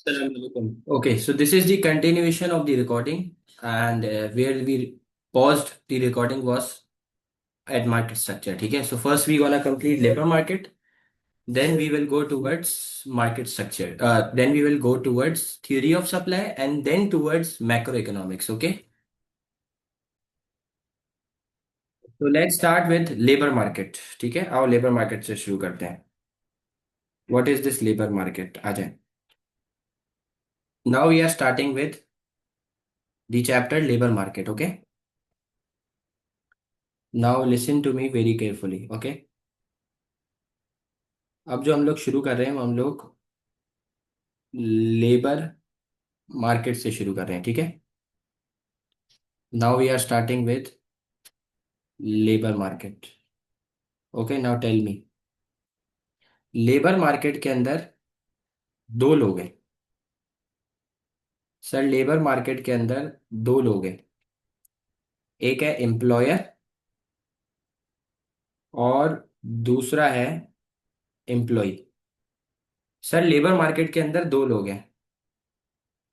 Assalamualaikum. Okay, so this is the continuation of the recording, and where we paused the recording was at market structure. Okay, so first we gonna complete labor market, then we will go towards market structure. Then we will go towards theory of supply, and then towards macroeconomics. Okay, so let's start with labor market. ठीक है, आओ labour market से शुरू करते हैं. What is this labor market? आ जाए. Now we are starting with the chapter labor market. Okay, now listen to me very carefully. Okay. अब जो हम लोग शुरू कर रहे हैं वो हम लोग लेबर मार्केट से शुरू कर रहे हैं. ठीक है. Now we are starting with labour market. Okay, now tell me. Labour market के अंदर दो लोग हैं. सर, लेबर मार्केट के अंदर दो लोग हैं. एक है एम्प्लॉयर और दूसरा है एम्प्लॉय. सर, लेबर मार्केट के अंदर दो लोग हैं.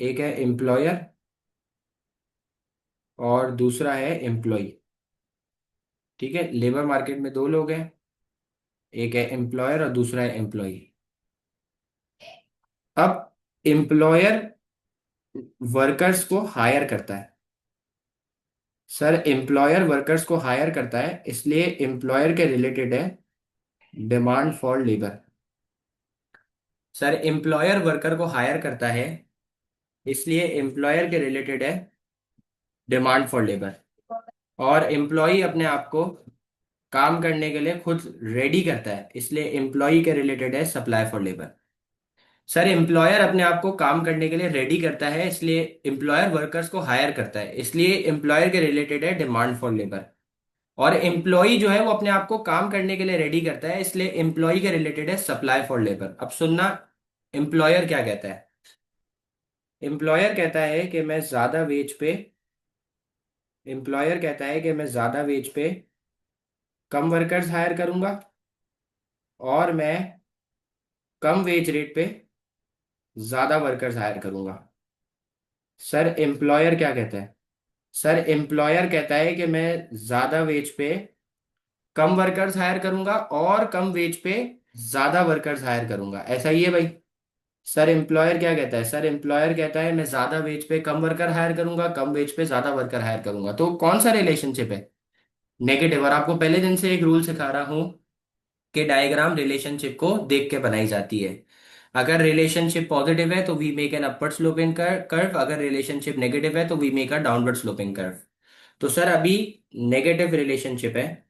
एक है एम्प्लॉयर और दूसरा है एम्प्लॉय. ठीक है, लेबर मार्केट में दो लोग हैं. एक है एम्प्लॉयर और दूसरा है एम्प्लॉय. अब एम्प्लॉयर वर्कर्स को हायर करता है. सर, एम्प्लॉयर वर्कर्स को हायर करता है, इसलिए एम्प्लॉयर के रिलेटेड है demand for labour. Sir, employer worker को हायर करता है, इसलिए एम्प्लॉयर के रिलेटेड है डिमांड फॉर लेबर. और एम्प्लॉय अपने आप को काम करने के लिए खुद रेडी करता है, इसलिए एम्प्लॉय के रिलेटेड है supply for labour. Sir, employer अपने आप को काम करने के लिए रेडी करता है, इसलिए एम्प्लॉयर वर्कर्स को हायर करता है, इसलिए एम्प्लॉयर के रिलेटेड है डिमांड फॉर लेबर. और एम्प्लॉय जो है वो अपने आप को काम करने के लिए रेडी करता है, इसलिए एम्प्लॉय के रिलेटेड है सप्लाई फॉर लेबर. अब सुनना, एम्प्लॉयर क्या कहता है. एम्प्लॉयर कहता है कि मैं ज्यादा वेज पे एम्प्लॉयर कहता है कि मैं ज्यादा वेज पे कम वर्कर्स हायर करूंगा, और मैं कम वेज रेट पे ज्यादा वर्कर्स हायर करूंगा. सर, एम्प्लॉयर क्या कहता है. सर, एम्प्लॉयर कहता है कि मैं ज्यादा वेज पे कम वर्कर्स हायर करूंगा और कम वेज पे ज्यादा वर्कर्स हायर करूंगा. ऐसा ही है भाई. सर, एम्प्लॉयर क्या कहता है. सर, एम्प्लॉयर कहता है मैं ज्यादा वेज पे कम वर्कर हायर करूंगा, कम वेज पे ज्यादा वर्कर हायर करूंगा. तो कौन सा रिलेशनशिप है. नेगेटिव. और आपको पहले दिन से एक रूल सिखा रहा हूं कि डायग्राम रिलेशनशिप को देख के बनाई जाती है. अगर रिलेशनशिप पॉजिटिव है तो we make an upward sloping curve. अगर रिलेशनशिप नेगेटिव है तो we make a downward sloping curve. तो सर, अभी नेगेटिव रिलेशनशिप है,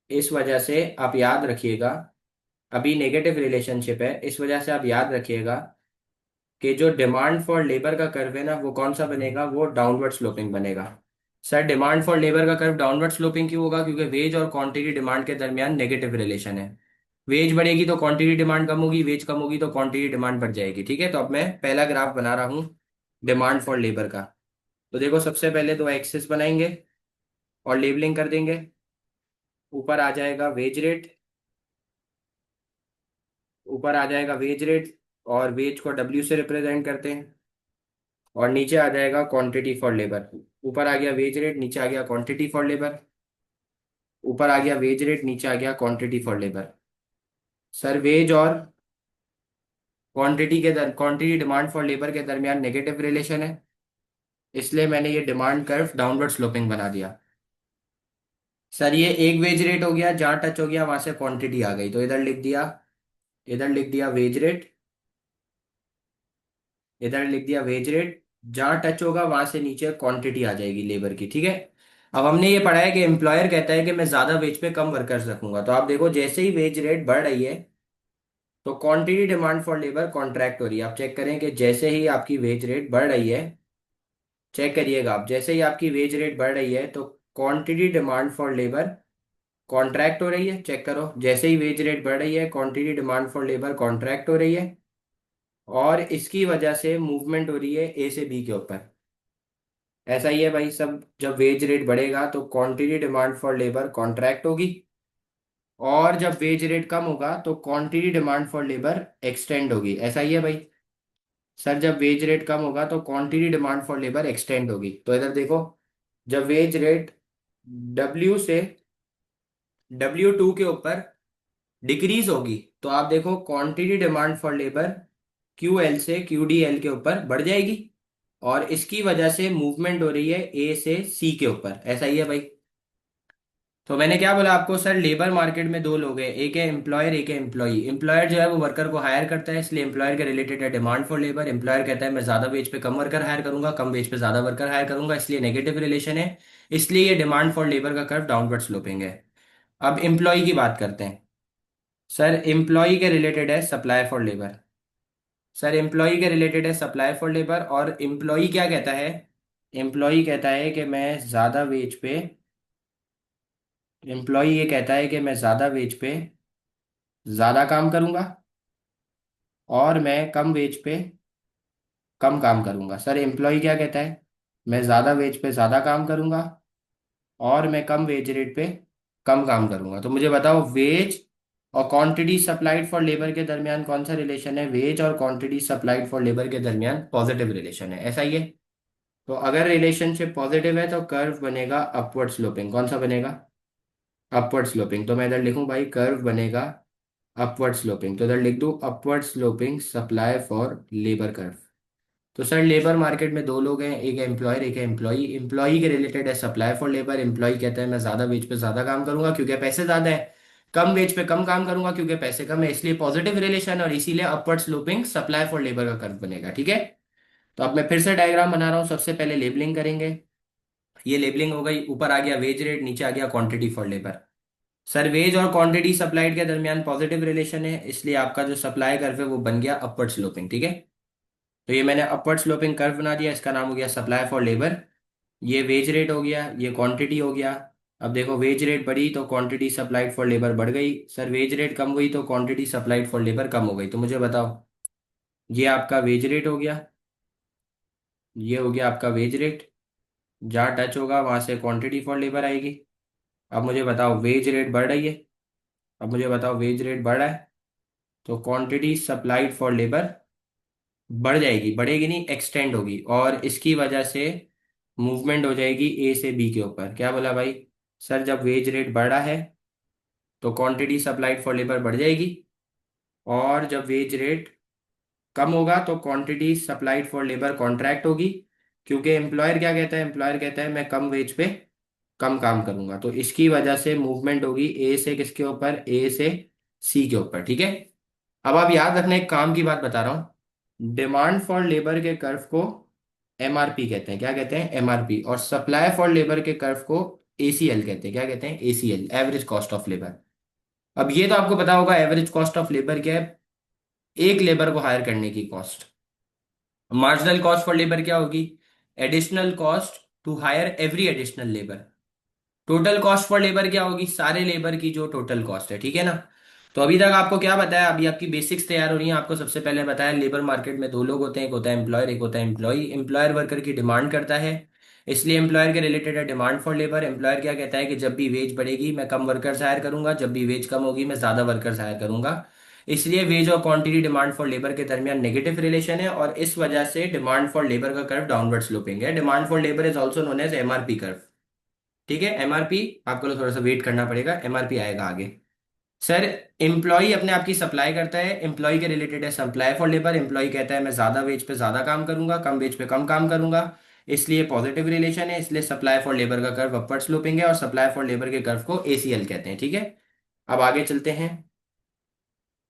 इस वजह से आप याद रखिएगा. अभी नेगेटिव रिलेशनशिप है, इस वजह से आप याद रखिएगा कि जो डिमांड फॉर लेबर का कर्व है ना, वो कौन सा बनेगा, वो डाउनवर्ड स्लोपिंग बनेगा. सर, डिमांड फॉर लेबर का कर्व डाउनवर्ड स्लोपिंग क्यों होगा, क्योंकि वेज और क्वांटिटी डिमांड के दरमियान नेगेटिव रिलेशन है. वेज बढ़ेगी तो क्वांटिटी डिमांड कम होगी, वेज कम होगी तो क्वांटिटी डिमांड बढ़ जाएगी. ठीक है, तो अब मैं पहला ग्राफ बना रहा हूँ डिमांड फॉर लेबर का. तो देखो, सबसे पहले दो एक्सिस बनाएंगे और लेबलिंग कर देंगे. ऊपर आ जाएगा वेज रेट, ऊपर आ जाएगा वेज रेट, और वेज को डब्ल्यू से रिप्रेजेंट करते हैं. और नीचे आ जाएगा क्वांटिटी फॉर लेबर. ऊपर आ गया वेज रेट, नीचे आ गया क्वांटिटी फॉर लेबर. ऊपर आ गया वेज रेट, नीचे आ गया quantity for labour. Sir, wage और क्वांटिटी डिमांड फॉर लेबर के दरमियान नेगेटिव रिलेशन है, इसलिए मैंने ये डिमांड कर्व डाउनवर्ड स्लोपिंग बना दिया. सर, ये एक वेज रेट हो गया, जहां टच हो गया वहां से क्वांटिटी आ गई, तो इधर लिख दिया वेज रेट, इधर लिख दिया वेज रेट. जहां टच होगा वहां से नीचे क्वांटिटी आ जाएगी लेबर की. ठीक है. अब हमने ये पढ़ा है कि एम्प्लॉयर कहता है कि मैं ज्यादा वेज पे कम वर्कर्स रखूंगा. तो आप देखो, जैसे ही वेज रेट बढ़ रही है तो quantity demand for labour contract हो रही है. आप चेक करें कि जैसे ही आपकी वेज रेट बढ़ रही है, चेक करिएगा आप, जैसे ही आपकी वेज रेट बढ़ रही है तो quantity demand for labour contract हो रही है. चेक करो, जैसे ही वेज रेट बढ़ रही है quantity demand for labour contract हो रही है, और इसकी वजह से मूवमेंट हो रही है ए से बी के ऊपर. ऐसा ही है भाई सब. जब वेज रेट बढ़ेगा तो quantity demand for labour contract होगी, और जब वेज रेट कम होगा तो quantity demand for labour extend होगी. ऐसा ही है भाई. सर जब वेज रेट कम होगा तो quantity demand for labour extend होगी। तो इधर देखो, जब वेज रेट डब्ल्यू से W2 के ऊपर डिक्रीज होगी तो आप देखो quantity demand for labour QL से QDL के ऊपर बढ़ जाएगी, और इसकी वजह से मूवमेंट हो रही है A से C के ऊपर। ऐसा ही है भाई। तो मैंने क्या बोला आपको, सर लेबर मार्केट में दो लोग हैं, एक है एम्प्लॉयर एक है एम्प्लॉई। एम्प्लॉयर जो है वो वर्कर को हायर करता है, इसलिए एम्प्लॉयर के रिलेटेड है डिमांड फॉर लेबर। एम्प्लॉयर कहता है मैं ज्यादा वेज पे कम वर्कर हायर करूंगा, कम वेज पे ज्यादा वर्कर हायर करूंगा, इसलिए नेगेटिव रिलेशन है। इसलिए ये डिमांड फॉर लेबर का कर्व डाउनवर्ड स्लोपिंग है। अब एम्प्लॉय की बात करते हैं। सर एम्प्लॉय के रिलेटेड है supply for labour. Sir employee के रिलेटेड है सप्लाई फॉर लेबर, और एम्प्लॉय क्या कहता है? एम्प्लॉय कहता है कि मैं ज्यादा वेज पे, एम्प्लॉय ये कहता है कि मैं ज्यादा वेज पे ज्यादा काम करूंगा, और मैं कम वेज पे कम काम करूंगा। सर एम्प्लॉय क्या कहता है? मैं ज्यादा वेज पे ज्यादा काम करूंगा, और मैं कम वेज रेट पे कम काम करूंगा। तो मुझे बताओ, वेज और क्वांटिटी सप्लाइड फॉर लेबर के दरमियान कौन सा रिलेशन है? वेज और क्वांटिटी सप्लाइड फॉर लेबर के दरमियान पॉजिटिव रिलेशन है। ऐसा ही है। तो अगर रिलेशनशिप पॉजिटिव है तो कर्व बनेगा अपवर्ड स्लोपिंग। कौन सा बनेगा? Upward sloping. तो मैं इधर लिखूं भाई, कर्व बनेगा अपवर्ड स्लोपिंग। तो इधर लिख दूं upward sloping supply for labour curve. तो सर लेबर मार्केट में दो लोग हैं, एक है एम्प्लॉयर एक है एम्प्लॉई। एम्प्लॉई के रिलेटेड है सप्लाई फॉर लेबर। एम्प्लॉई कहता है मैं ज्यादा वेज पे ज्यादा काम करूंगा क्योंकि पैसे ज्यादा है, कम वेज पे कम काम करूंगा क्योंकि पैसे कम है, इसलिए पॉजिटिव रिलेशन, और इसीलिए upward sloping supply for labour का कर्व बनेगा। ठीक है। तो अब मैं फिर से डायग्राम बना रहा हूँ। सबसे पहले लेबलिंग करेंगे। ये लेबलिंग हो गई। ऊपर आ गया वेज रेट, नीचे आ गया quantity for labour. Sir wage और क्वांटिटी सप्लाइड के दरमियान पॉजिटिव रिलेशन है, इसलिए आपका जो सप्लाई कर्व है वो बन गया अपवर्ड स्लोपिंग। ठीक है। तो ये मैंने अपवर्ड स्लोपिंग कर्व बना दिया, इसका नाम हो गया सप्लाई फॉर लेबर। ये वेज रेट हो गया, ये क्वांटिटी हो गया। अब देखो, वेज रेट बढ़ी तो क्वांटिटी सप्लाइड फॉर लेबर बढ़ गई। सर वेज रेट कम हुई तो क्वांटिटी सप्लाइड फॉर लेबर कम हो गई। तो मुझे बताओ, ये आपका वेज रेट हो गया, ये हो गया आपका वेज रेट। जहाँ टच होगा वहां से क्वांटिटी फॉर लेबर आएगी। अब मुझे बताओ, वेज रेट बढ़ रही है। अब मुझे बताओ, वेज रेट बढ़ रहा है तो क्वांटिटी सप्लाइड फॉर लेबर बढ़ जाएगी, बढ़ेगी नहीं, एक्सटेंड होगी, और इसकी वजह से मूवमेंट हो जाएगी ए से बी के ऊपर। क्या बोला भाई? सर जब वेज रेट बढ़ रहा है तो क्वांटिटी सप्लाइड फॉर लेबर बढ़ जाएगी, और जब वेज रेट कम होगा तो quantity supplied for labour contract होगी। क्योंकि एम्प्लॉयर क्या कहता है? एम्प्लॉयर कहता है मैं कम वेज पे कम काम करूंगा, तो इसकी वजह से मूवमेंट होगी ए से किसके ऊपर? ए से सी के ऊपर। ठीक है। अब आप याद रखना, एक काम की बात बता रहा हूँ, डिमांड फॉर लेबर के कर्व को MRP कहते हैं। क्या कहते हैं? MRP। और सप्लाई फॉर लेबर के कर्व को ACL कहते हैं। क्या कहते हैं? ACL, average cost of labour. अब ये तो आपको पता होगा, एवरेज कॉस्ट ऑफ लेबर क्या है? एक लेबर को हायर करने की cost. Marginal cost for labour क्या होगी? Additional cost to hire every additional labour. Total cost for labour क्या होगी? सारे लेबर की जो टोटल कॉस्ट है। ठीक है ना। तो अभी तक आपको क्या बताया? अभी आपकी बेसिक्स तैयार हो रही है। आपको सबसे पहले बताया लेबर मार्केट में दो लोग होते हैं, एक होता है एम्प्लॉयर एक होता है एम्प्लॉई। एम्प्लॉयर वर्कर की डिमांड करता है, इसलिए एम्प्लॉयर के रिलेटेड है डिमांड फॉर लेबर। एम्प्लॉयर क्या कहता है कि जब भी वेज बढ़ेगी मैं कम वर्कर्स हायर करूंगा, जब भी वेज कम होगी मैं ज्यादा वर्कर्स हायर करूंगा। इसलिए वेज और क्वांटिटी डिमांड फॉर लेबर के दरमियान नेगेटिव रिलेशन है, और इस वजह से डिमांड फॉर लेबर का कर्व डाउनवर्ड स्लोपिंग है। Demand for labour is also known as MRP curve. ठीक है। MRP, आपको तो थोड़ा सा वेट करना पड़ेगा, MRP आएगा आगे। सर एम्प्लॉय अपने आप की सप्लाई करता है, एम्प्लॉय के रिलेटेड है सप्लाई फॉर लेबर। एम्प्लॉय कहता है मैं ज्यादा वेज पे ज्यादा काम करूंगा, कम वेज पे कम काम करूंगा, इसलिए पॉजिटिव रिलेशन है। इसलिए सप्लाई फॉर लेबर का कर्व अपवर्ड स्लोपिंग है, और सप्लाई फॉर लेबर के कर्व को ACL कहते हैं। ठीक है। अब आगे चलते हैं,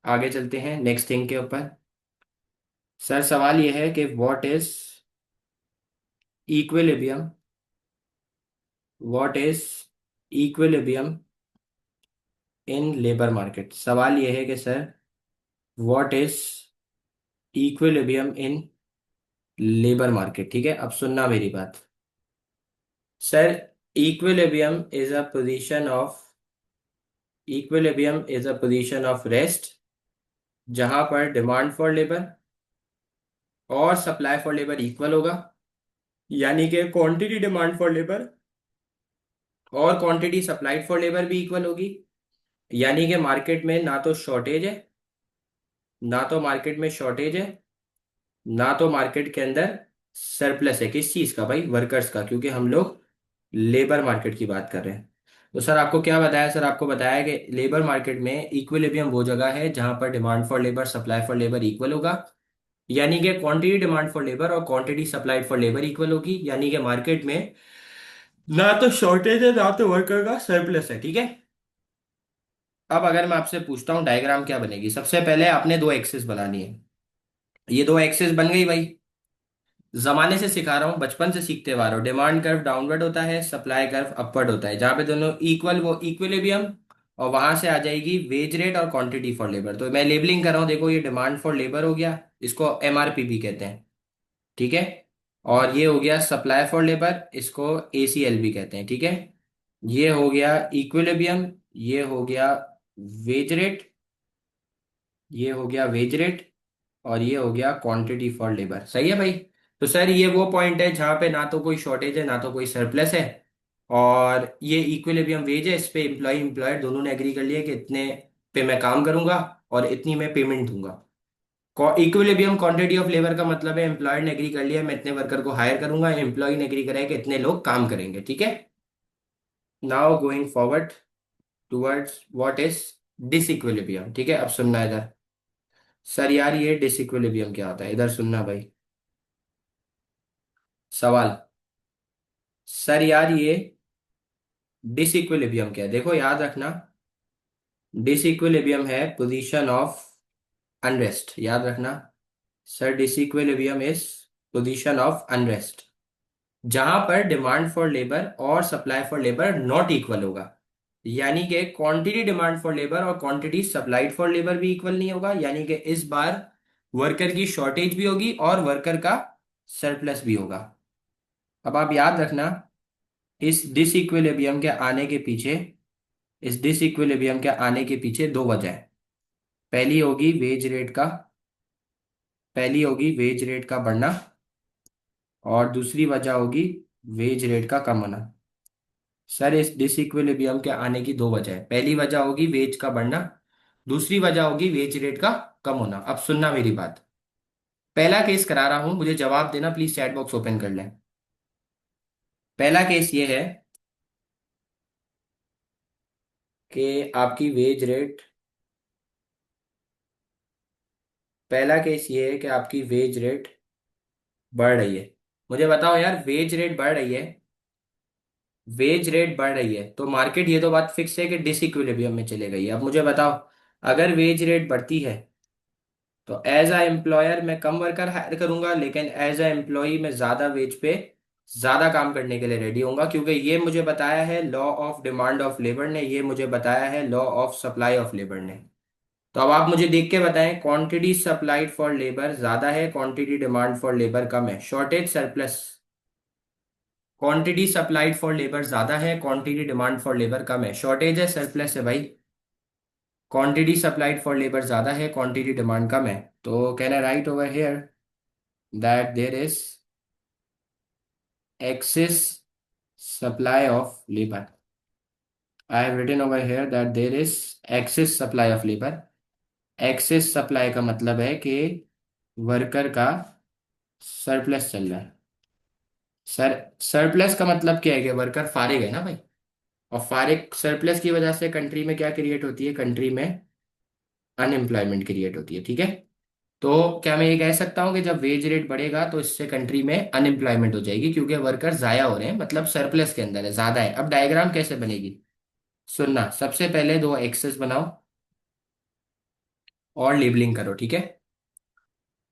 आगे चलते हैं नेक्स्ट थिंग के ऊपर। सर सवाल यह है कि what is equilibrium, what is equilibrium in labour market. सवाल यह है कि sir what is equilibrium in labour market. ठीक है। अब सुनना मेरी बात। Sir equilibrium is a position of, equilibrium is a position of rest जहां पर डिमांड फॉर लेबर और सप्लाई फॉर लेबर इक्वल होगा। यानी कि क्वांटिटी डिमांड फॉर लेबर और क्वांटिटी सप्लाइड फॉर लेबर भी इक्वल होगी। यानी कि मार्केट में ना तो शॉर्टेज है, ना तो मार्केट में शॉर्टेज है, ना तो मार्केट के अंदर सरप्लस है, किस चीज का भाई, वर्कर्स का, क्योंकि हम लोग लेबर मार्केट की बात कर रहे हैं। तो सर आपको क्या बताया, सर आपको बताया कि लेबर मार्केट में इक्विलिब्रियम वो जगह है जहां पर demand for labour supply for labour equal होगा। यानी कि क्वांटिटी डिमांड फॉर लेबर और quantity supplied for labour equal होगी, यानी कि मार्केट में ना तो शॉर्टेज है ना तो वर्कर का सरप्लस है, ठीक है। अब अगर मैं आपसे पूछता हूँ डायग्राम क्या बनेगी, सबसे पहले आपने दो एक्सिस बनानी है। ये दो एक्सिस बन गई भाई। जमाने से सिखा रहा हूँ, बचपन से सीखते हुए आ रहा हूँ। डिमांड कर्व डाउनवर्ड होता है, सप्लाई कर्व अपवर्ड होता है, जहां पे दोनों इक्वल वो इक्विलिब्रियम। और वहां से आ जाएगी वेज रेट और क्वांटिटी फॉर लेबर। तो मैं लेबलिंग कर रहा हूँ, देखो ये डिमांड फॉर लेबर हो गया, इसको एमआरपीबी कहते हैं, ठीक है। और ये हो गया सप्लाई फॉर लेबर, इसको एसीएलबी कहते हैं, ठीक है। ये हो गया इक्विलिब्रियम, ये हो गया वेज रेट, ये हो गया वेज रेट, और ये हो गया क्वांटिटी फॉर लेबर, सही है भाई। तो सर ये वो पॉइंट है जहां पे ना तो कोई शॉर्टेज है ना तो कोई सरप्लस है। और ये इक्विलिब्रियम वेज है, इस पे एम्प्लॉय एम्प्लॉयर दोनों ने एग्री कर लिया कि इतने पे मैं काम करूंगा और इतनी मैं पेमेंट दूंगा। इक्विलिब्रियम क्वांटिटी ऑफ लेबर का मतलब है एम्प्लॉयर ने एग्री कर लिया मैं इतने वर्कर को हायर करूंगा, एम्प्लॉय ने एग्री करा है कि इतने लोग काम करेंगे, ठीक है। Now going forward towards what is disequilibrium, ठीक है। अब सुनना इधर। सर यार ये डिसइक्विलिब्रियम क्या होता है, इधर सुनना भाई। सवाल। सर यार ये डिसइक्विलिब्रियम क्या है, देखो याद रखना। डिसइक्विलिब्रियम है पोजीशन ऑफ अनरेस्ट, याद रखना। Sir disequilibrium is position of unrest, जहां पर डिमांड फॉर लेबर और supply for labour not equal होगा। यानी कि क्वांटिटी डिमांड फॉर लेबर और क्वांटिटी सप्लाइड फॉर लेबर भी इक्वल नहीं होगा, यानी कि इस बार वर्कर की शॉर्टेज भी होगी और वर्कर का सरप्लस भी होगा। अब आप याद रखना, इस डिसइक्विलिब्रियम के आने के पीछे, इस डिसइक्विलिब्रियम के आने के पीछे दो वजह है। पहली होगी वेज रेट का, पहली होगी वेज रेट का बढ़ना, और दूसरी वजह होगी वेज रेट का कम होना। सर इस डिसइक्विलिब्रियम के आने की दो वजह है, पहली वजह होगी वेज का बढ़ना, दूसरी वजह होगी वेज रेट का कम होना। अब सुनना मेरी बात। पहला केस करा रहा हूं, मुझे जवाब देना प्लीज, चैट बॉक्स ओपन कर लें। पहला केस ये है कि आपकी वेज रेट, पहला केस ये है कि आपकी वेज रेट बढ़ रही है। मुझे बताओ यार, वेज रेट बढ़ रही है, वेज रेट बढ़ रही है तो मार्केट ये तो बात फिक्स है कि डिसइक्विलिब्रियम में चले गई है। अब मुझे बताओ, अगर वेज रेट बढ़ती है तो एज अ एम्प्लॉयर मैं कम वर्कर हायर करूंगा, लेकिन एज अ एम्प्लॉय मैं ज्यादा वेज पे ज्यादा काम करने के लिए रेडी होऊंगा, क्योंकि ये मुझे बताया है law of demand of labour ने, ये मुझे बताया है law of supply of labour ने। तो अब आप मुझे देख के बताएं, क्वांटिटी सप्लाइड फॉर लेबर ज्यादा है, क्वांटिटी डिमांड फॉर लेबर कम है, shortage surplus. Quantity supplied for labour ज्यादा है, क्वांटिटी डिमांड फॉर लेबर कम है, शॉर्टेज है सरप्लस है भाई। क्वांटिटी सप्लाइड फॉर लेबर ज्यादा है, क्वांटिटी डिमांड कम है। तो can I write over here that there is excess supply of labor. I have written over here that there is excess supply of labor. excess supply का मतलब है कि worker का सरप्लस चल रहा है। सर सरप्लस का मतलब क्या है कि वर्कर फारिग है ना भाई। और फारिग सरप्लस की वजह से कंट्री में क्या क्रिएट होती है, कंट्री में अनएम्प्लॉयमेंट क्रिएट होती है, ठीक है। तो क्या मैं ये कह सकता हूँ कि जब वेज रेट बढ़ेगा तो इससे कंट्री में अनएम्प्लॉयमेंट हो जाएगी, क्योंकि वर्कर जाया हो रहे हैं, मतलब सरप्लस के अंदर है, ज्यादा है। अब डायग्राम कैसे बनेगी, सुनना। सबसे पहले दो एक्सेस बनाओ और लेबलिंग करो, ठीक है।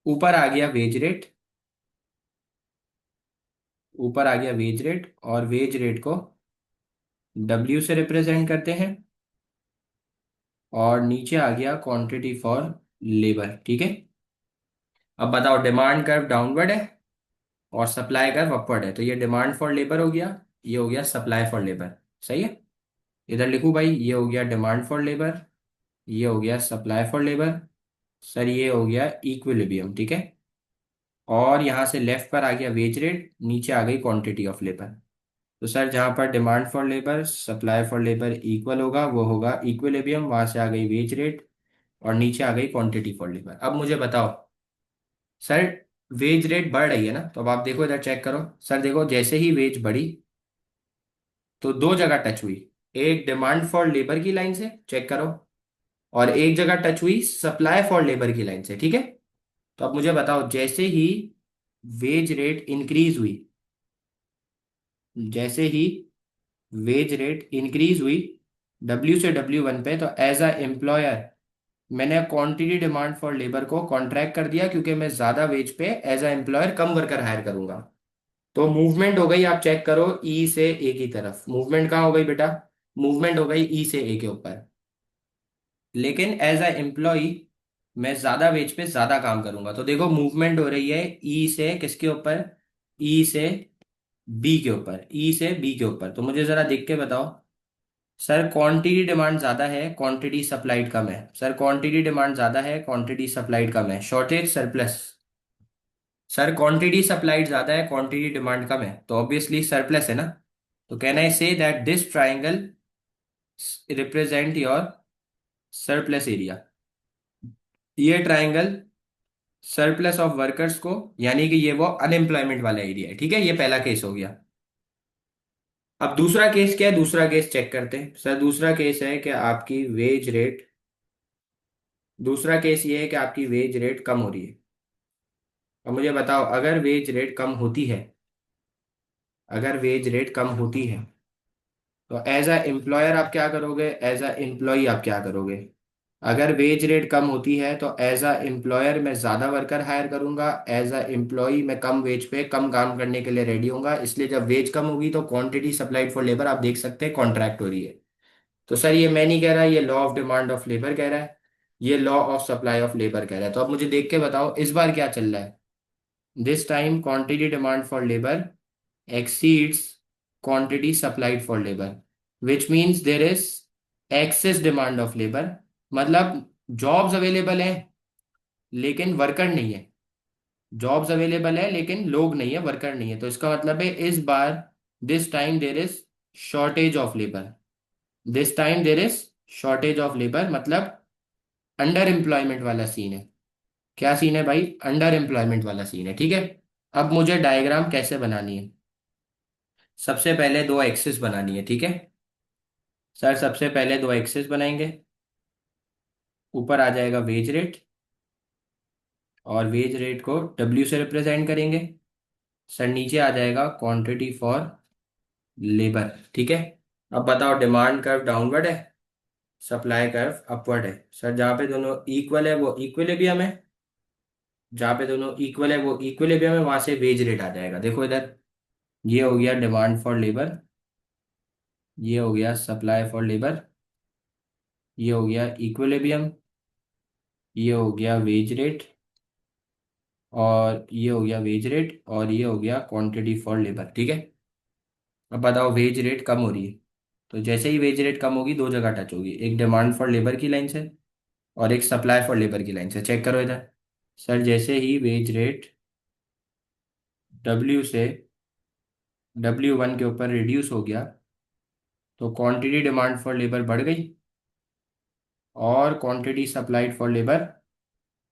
ऊपर आ गया वेज रेट, ऊपर आ गया वेज रेट, और वेज रेट को डब्ल्यू से रिप्रेजेंट करते हैं। और नीचे आ गया क्वांटिटी फॉर लेबर, ठीक है। अब बताओ, डिमांड कर्व डाउनवर्ड है और सप्लाई कर्व अपवर्ड है, तो ये डिमांड फॉर लेबर हो गया, ये हो गया सप्लाई फॉर लेबर, सही है। इधर लिखूं भाई, ये हो गया डिमांड फॉर लेबर, ये हो गया सप्लाई फॉर लेबर। सर ये हो गया इक्विलिब्रियम, ठीक है। और यहां से लेफ्ट पर आ गया वेज रेट, नीचे आ गई क्वांटिटी ऑफ लेबर। तो सर जहां पर demand for labour supply for labour equal होगा वो होगा इक्विलिब्रियम, वहां से आ गई वेज रेट और नीचे आ गई क्वांटिटी फॉर लेबर। अब मुझे बताओ सर, वेज रेट बढ़ रही है ना, तो अब आप देखो इधर चेक करो। सर देखो, जैसे ही वेज बढ़ी तो दो जगह टच हुई। एक डिमांड फॉर लेबर की लाइन से, चेक करो, और एक जगह टच हुई सप्लाई फॉर लेबर की लाइन से, ठीक है। तो अब मुझे बताओ, जैसे ही वेज रेट इंक्रीज हुई, जैसे ही वेज रेट इंक्रीज हुई डब्ल्यू से W1 पे, तो एज अ एम्प्लॉयर मैंने क्वांटिटी डिमांड फॉर लेबर को कॉन्ट्रैक्ट कर दिया, क्योंकि मैं ज्यादा wage pay as a employer कम वर्कर हायर करूंगा। तो मूवमेंट हो गई, आप चेक करो, ई से ए की तरफ मूवमेंट कहाँ हो गई बेटा? मूवमेंट हो गई ई से ए के ऊपर। लेकिन एज अ एम्प्लॉय मैं ज्यादा वेज पे ज्यादा काम करूंगा, तो देखो मूवमेंट हो रही है ई से किसके ऊपर? ई से बी के ऊपर, ई से बी के ऊपर। तो मुझे जरा देख के बताओ। सर क्वांटिटी डिमांड ज्यादा है, क्वांटिटी सप्लाइड कम है। सर क्वांटिटी डिमांड ज्यादा है, क्वांटिटी सप्लाइड कम है, shortage surplus. Sir quantity supplied ज्यादा है, क्वांटिटी डिमांड कम है, तो ऑब्वियसली सरप्लस है ना। तो can I say that this triangle represent your surplus area? ये ट्राइंगल सरप्लस ऑफ वर्कर्स को, यानी कि ये वो अनएम्प्लॉयमेंट वाला एरिया है, ठीक है। ये पहला केस हो गया। अब दूसरा केस क्या है? दूसरा केस चेक करते हैं। सर दूसरा केस है कि आपकी वेज रेट, दूसरा केस ये है कि आपकी वेज रेट कम हो रही है। अब मुझे बताओ, अगर वेज रेट कम होती है, अगर वेज रेट कम होती है, तो एज अ एम्प्लॉयर आप क्या करोगे? एज अ एम्प्लॉय आप क्या करोगे? अगर वेज रेट कम होती है तो एज अ एम्प्लॉयर मैं ज़्यादा वर्कर हायर करूंगा, एज अ एम्प्लॉय मैं कम वेज पे कम काम करने के लिए रेडी होऊंगा। इसलिए जब वेज कम होगी तो क्वांटिटी सप्लाइड फॉर लेबर आप देख सकते हैं कॉन्ट्रैक्ट हो रही है। तो सर ये मैं नहीं कह रहा, ये law of demand of labour कह रहा है, ये law of supply of labour कह रहा है। तो अब मुझे देख के बताओ इस बार क्या चल रहा है? This time quantity demand for labour exceeds quantity supplied for labor, which means there is excess demand of labor। मतलब जॉब्स अवेलेबल है लेकिन वर्कर नहीं है। जॉब्स अवेलेबल है लेकिन लोग नहीं है, वर्कर नहीं है। तो इसका मतलब है इस बार this time there is shortage of labour. This time there is shortage of labour, मतलब अंडर एम्प्लॉयमेंट वाला सीन है। क्या सीन है भाई? अंडर एम्प्लॉयमेंट वाला सीन है, ठीक है। अब मुझे डायग्राम कैसे बनानी है? सबसे पहले दो एक्सिस बनानी है, ठीक है। सर सबसे पहले दो एक्सेस बनाएंगे। ऊपर आ जाएगा वेज रेट, और वेज रेट को डब्ल्यू से रिप्रेजेंट करेंगे। सर नीचे आ जाएगा क्वांटिटी फॉर लेबर, ठीक है। अब बताओ, डिमांड कर्व डाउनवर्ड है, सप्लाई कर्व अपवर्ड है। सर जहाँ पे दोनों इक्वल है वो इक्विलिब्रियम है, जहाँ पे दोनों इक्वल है वो इक्विलिब्रियम है, वहां से वेज रेट आ जाएगा। देखो इधर, ये हो गया डिमांड फॉर लेबर, ये हो गया सप्लाई फॉर लेबर, ये हो गया इक्विलिब्रियम, ये हो गया वेज रेट, और ये हो गया वेज रेट, और ये हो गया क्वांटिटी फॉर लेबर, ठीक है। अब बताओ, वेज रेट कम हो रही है, तो जैसे ही वेज रेट कम होगी दो जगह टच होगी, एक डिमांड फॉर लेबर की लाइन से और एक सप्लाई फॉर लेबर की लाइन से। चेक करो इधर। सर जैसे ही वेज रेट डब्ल्यू से W1 के ऊपर रिड्यूस हो गया, तो क्वांटिटी डिमांड फॉर लेबर बढ़ गई, और quantity supplied for labour,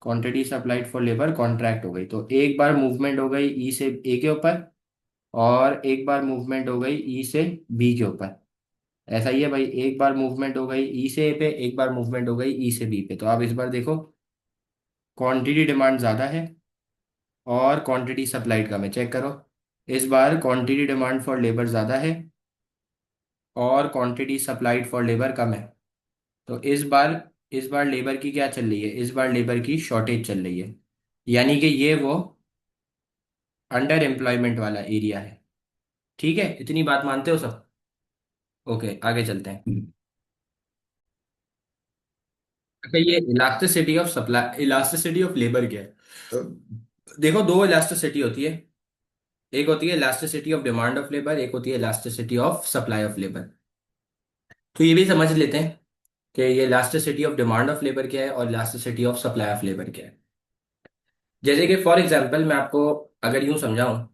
quantity supplied for labour contract हो गई। तो एक बार मूवमेंट हो गई ई से ए के ऊपर, और एक बार मूवमेंट हो गई ई से बी के ऊपर। ऐसा ही है भाई, एक बार मूवमेंट हो गई ई से ए पे, एक बार मूवमेंट हो गई ई से बी पे। तो आप इस बार देखो, क्वांटिटी डिमांड ज़्यादा है और क्वांटिटी सप्लाइड कम है, चेक करो। इस बार क्वांटिटी डिमांड फॉर लेबर ज़्यादा है और क्वांटिटी सप्लाइड फॉर लेबर कम है। तो इस बार लेबर की क्या चल रही है? इस बार लेबर की शॉर्टेज चल रही है, यानी कि ये वो अंडर एम्प्लॉयमेंट वाला एरिया है, ठीक है। इतनी बात मानते हो सब? ओके, आगे चलते हैं। अच्छा, ये elasticity of supply, elasticity of labour क्या है? देखो, दो इलास्टिसिटी होती है। एक होती है elasticity of demand of labour, एक होती है elasticity of supply of labour. तो ये भी समझ लेते हैं कि ये elasticity of demand of labour क्या है और elasticity of supply of labour क्या है। जैसे कि फॉर एग्जांपल मैं आपको अगर यूं समझाऊं,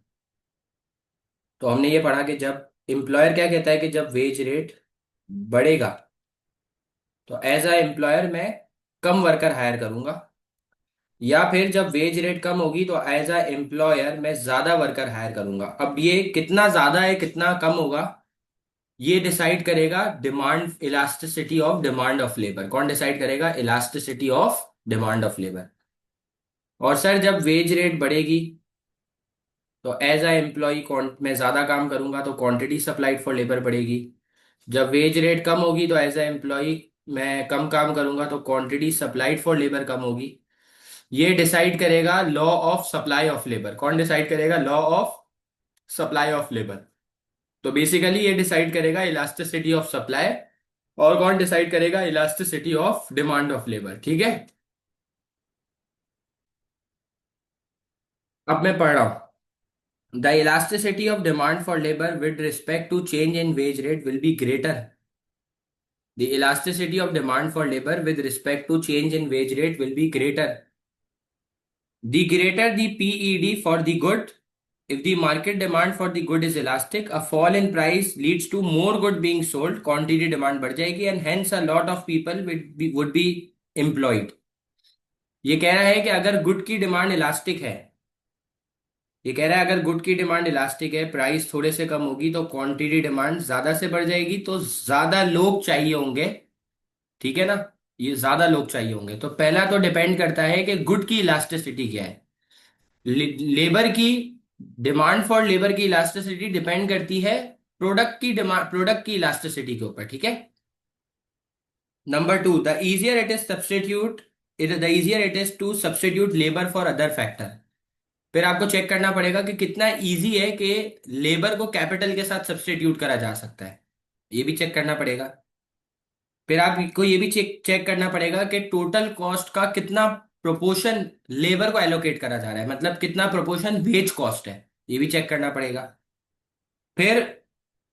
तो हमने ये पढ़ा कि जब एम्प्लॉयर क्या कहता है कि जब वेज रेट बढ़ेगा तो एज अ एम्प्लॉयर मैं कम वर्कर हायर करूंगा, या फिर जब वेज रेट कम होगी तो एज अ एम्प्लॉयर मैं ज्यादा वर्कर हायर करूंगा। अब ये कितना ज्यादा है कितना कम होगा, ये डिसाइड करेगा demand, elasticity of demand of labour. कौन डिसाइड करेगा? Elasticity of demand of labour. और सर जब वेज रेट बढ़ेगी तो एज अ एम्प्लॉय मैं ज्यादा काम करूंगा तो क्वांटिटी सप्लाइड फॉर लेबर बढ़ेगी। जब वेज रेट कम होगी तो एज अ एम्प्लॉय मैं कम काम करूंगा तो क्वांटिटी सप्लाइड फॉर लेबर कम होगी। ये डिसाइड करेगा law of supply of labour. कौन डिसाइड करेगा? Law of supply of labour. तो बेसिकली ये डिसाइड करेगा इलास्टिसिटी ऑफ सप्लाई। और कौन डिसाइड करेगा? Elasticity of demand of labour. ठीक है। अब मैं पढ़ रहा हूं। The elasticity of demand for labour with respect to change in wage rate will be greater. The elasticity of demand for labor with respect to change in wage rate will be greater. The greater the PED for the good, if the market demand for the good is elastic, a fall in price leads to more good being sold, quantity demand बढ़ जाएगी and hence a lot of people would be employed. ये कह रहा है कि अगर good की demand elastic है, ये कह रहा है अगर गुड की डिमांड इलास्टिक है, प्राइस थोड़े से कम होगी तो क्वांटिटी डिमांड ज्यादा से बढ़ जाएगी, तो ज्यादा लोग चाहिए होंगे। ठीक है ना? ये ज्यादा लोग चाहिए होंगे। तो पहला तो डिपेंड करता है कि गुड की इलास्टिसिटी क्या है। लेबर की डिमांड फॉर लेबर की इलास्टिसिटी डिपेंड करती है प्रोडक्ट की डिमांड, प्रोडक्ट की इलास्टिसिटी के ऊपर। ठीक है। Number two, the easier it is substitute the easier it is to substitute labour for other factor. फिर आपको चेक करना पड़ेगा कि कितना इजी है कि लेबर को कैपिटल के साथ सब्सटीट्यूट करा जा सकता है। ये भी चेक करना पड़ेगा। फिर आपको ये भी चेक चेक करना पड़ेगा कि टोटल कॉस्ट का कितना प्रोपोर्शन लेबर को एलोकेट करा जा रहा है, मतलब कितना प्रोपोर्शन वेज कॉस्ट है। ये भी चेक करना पड़ेगा। फिर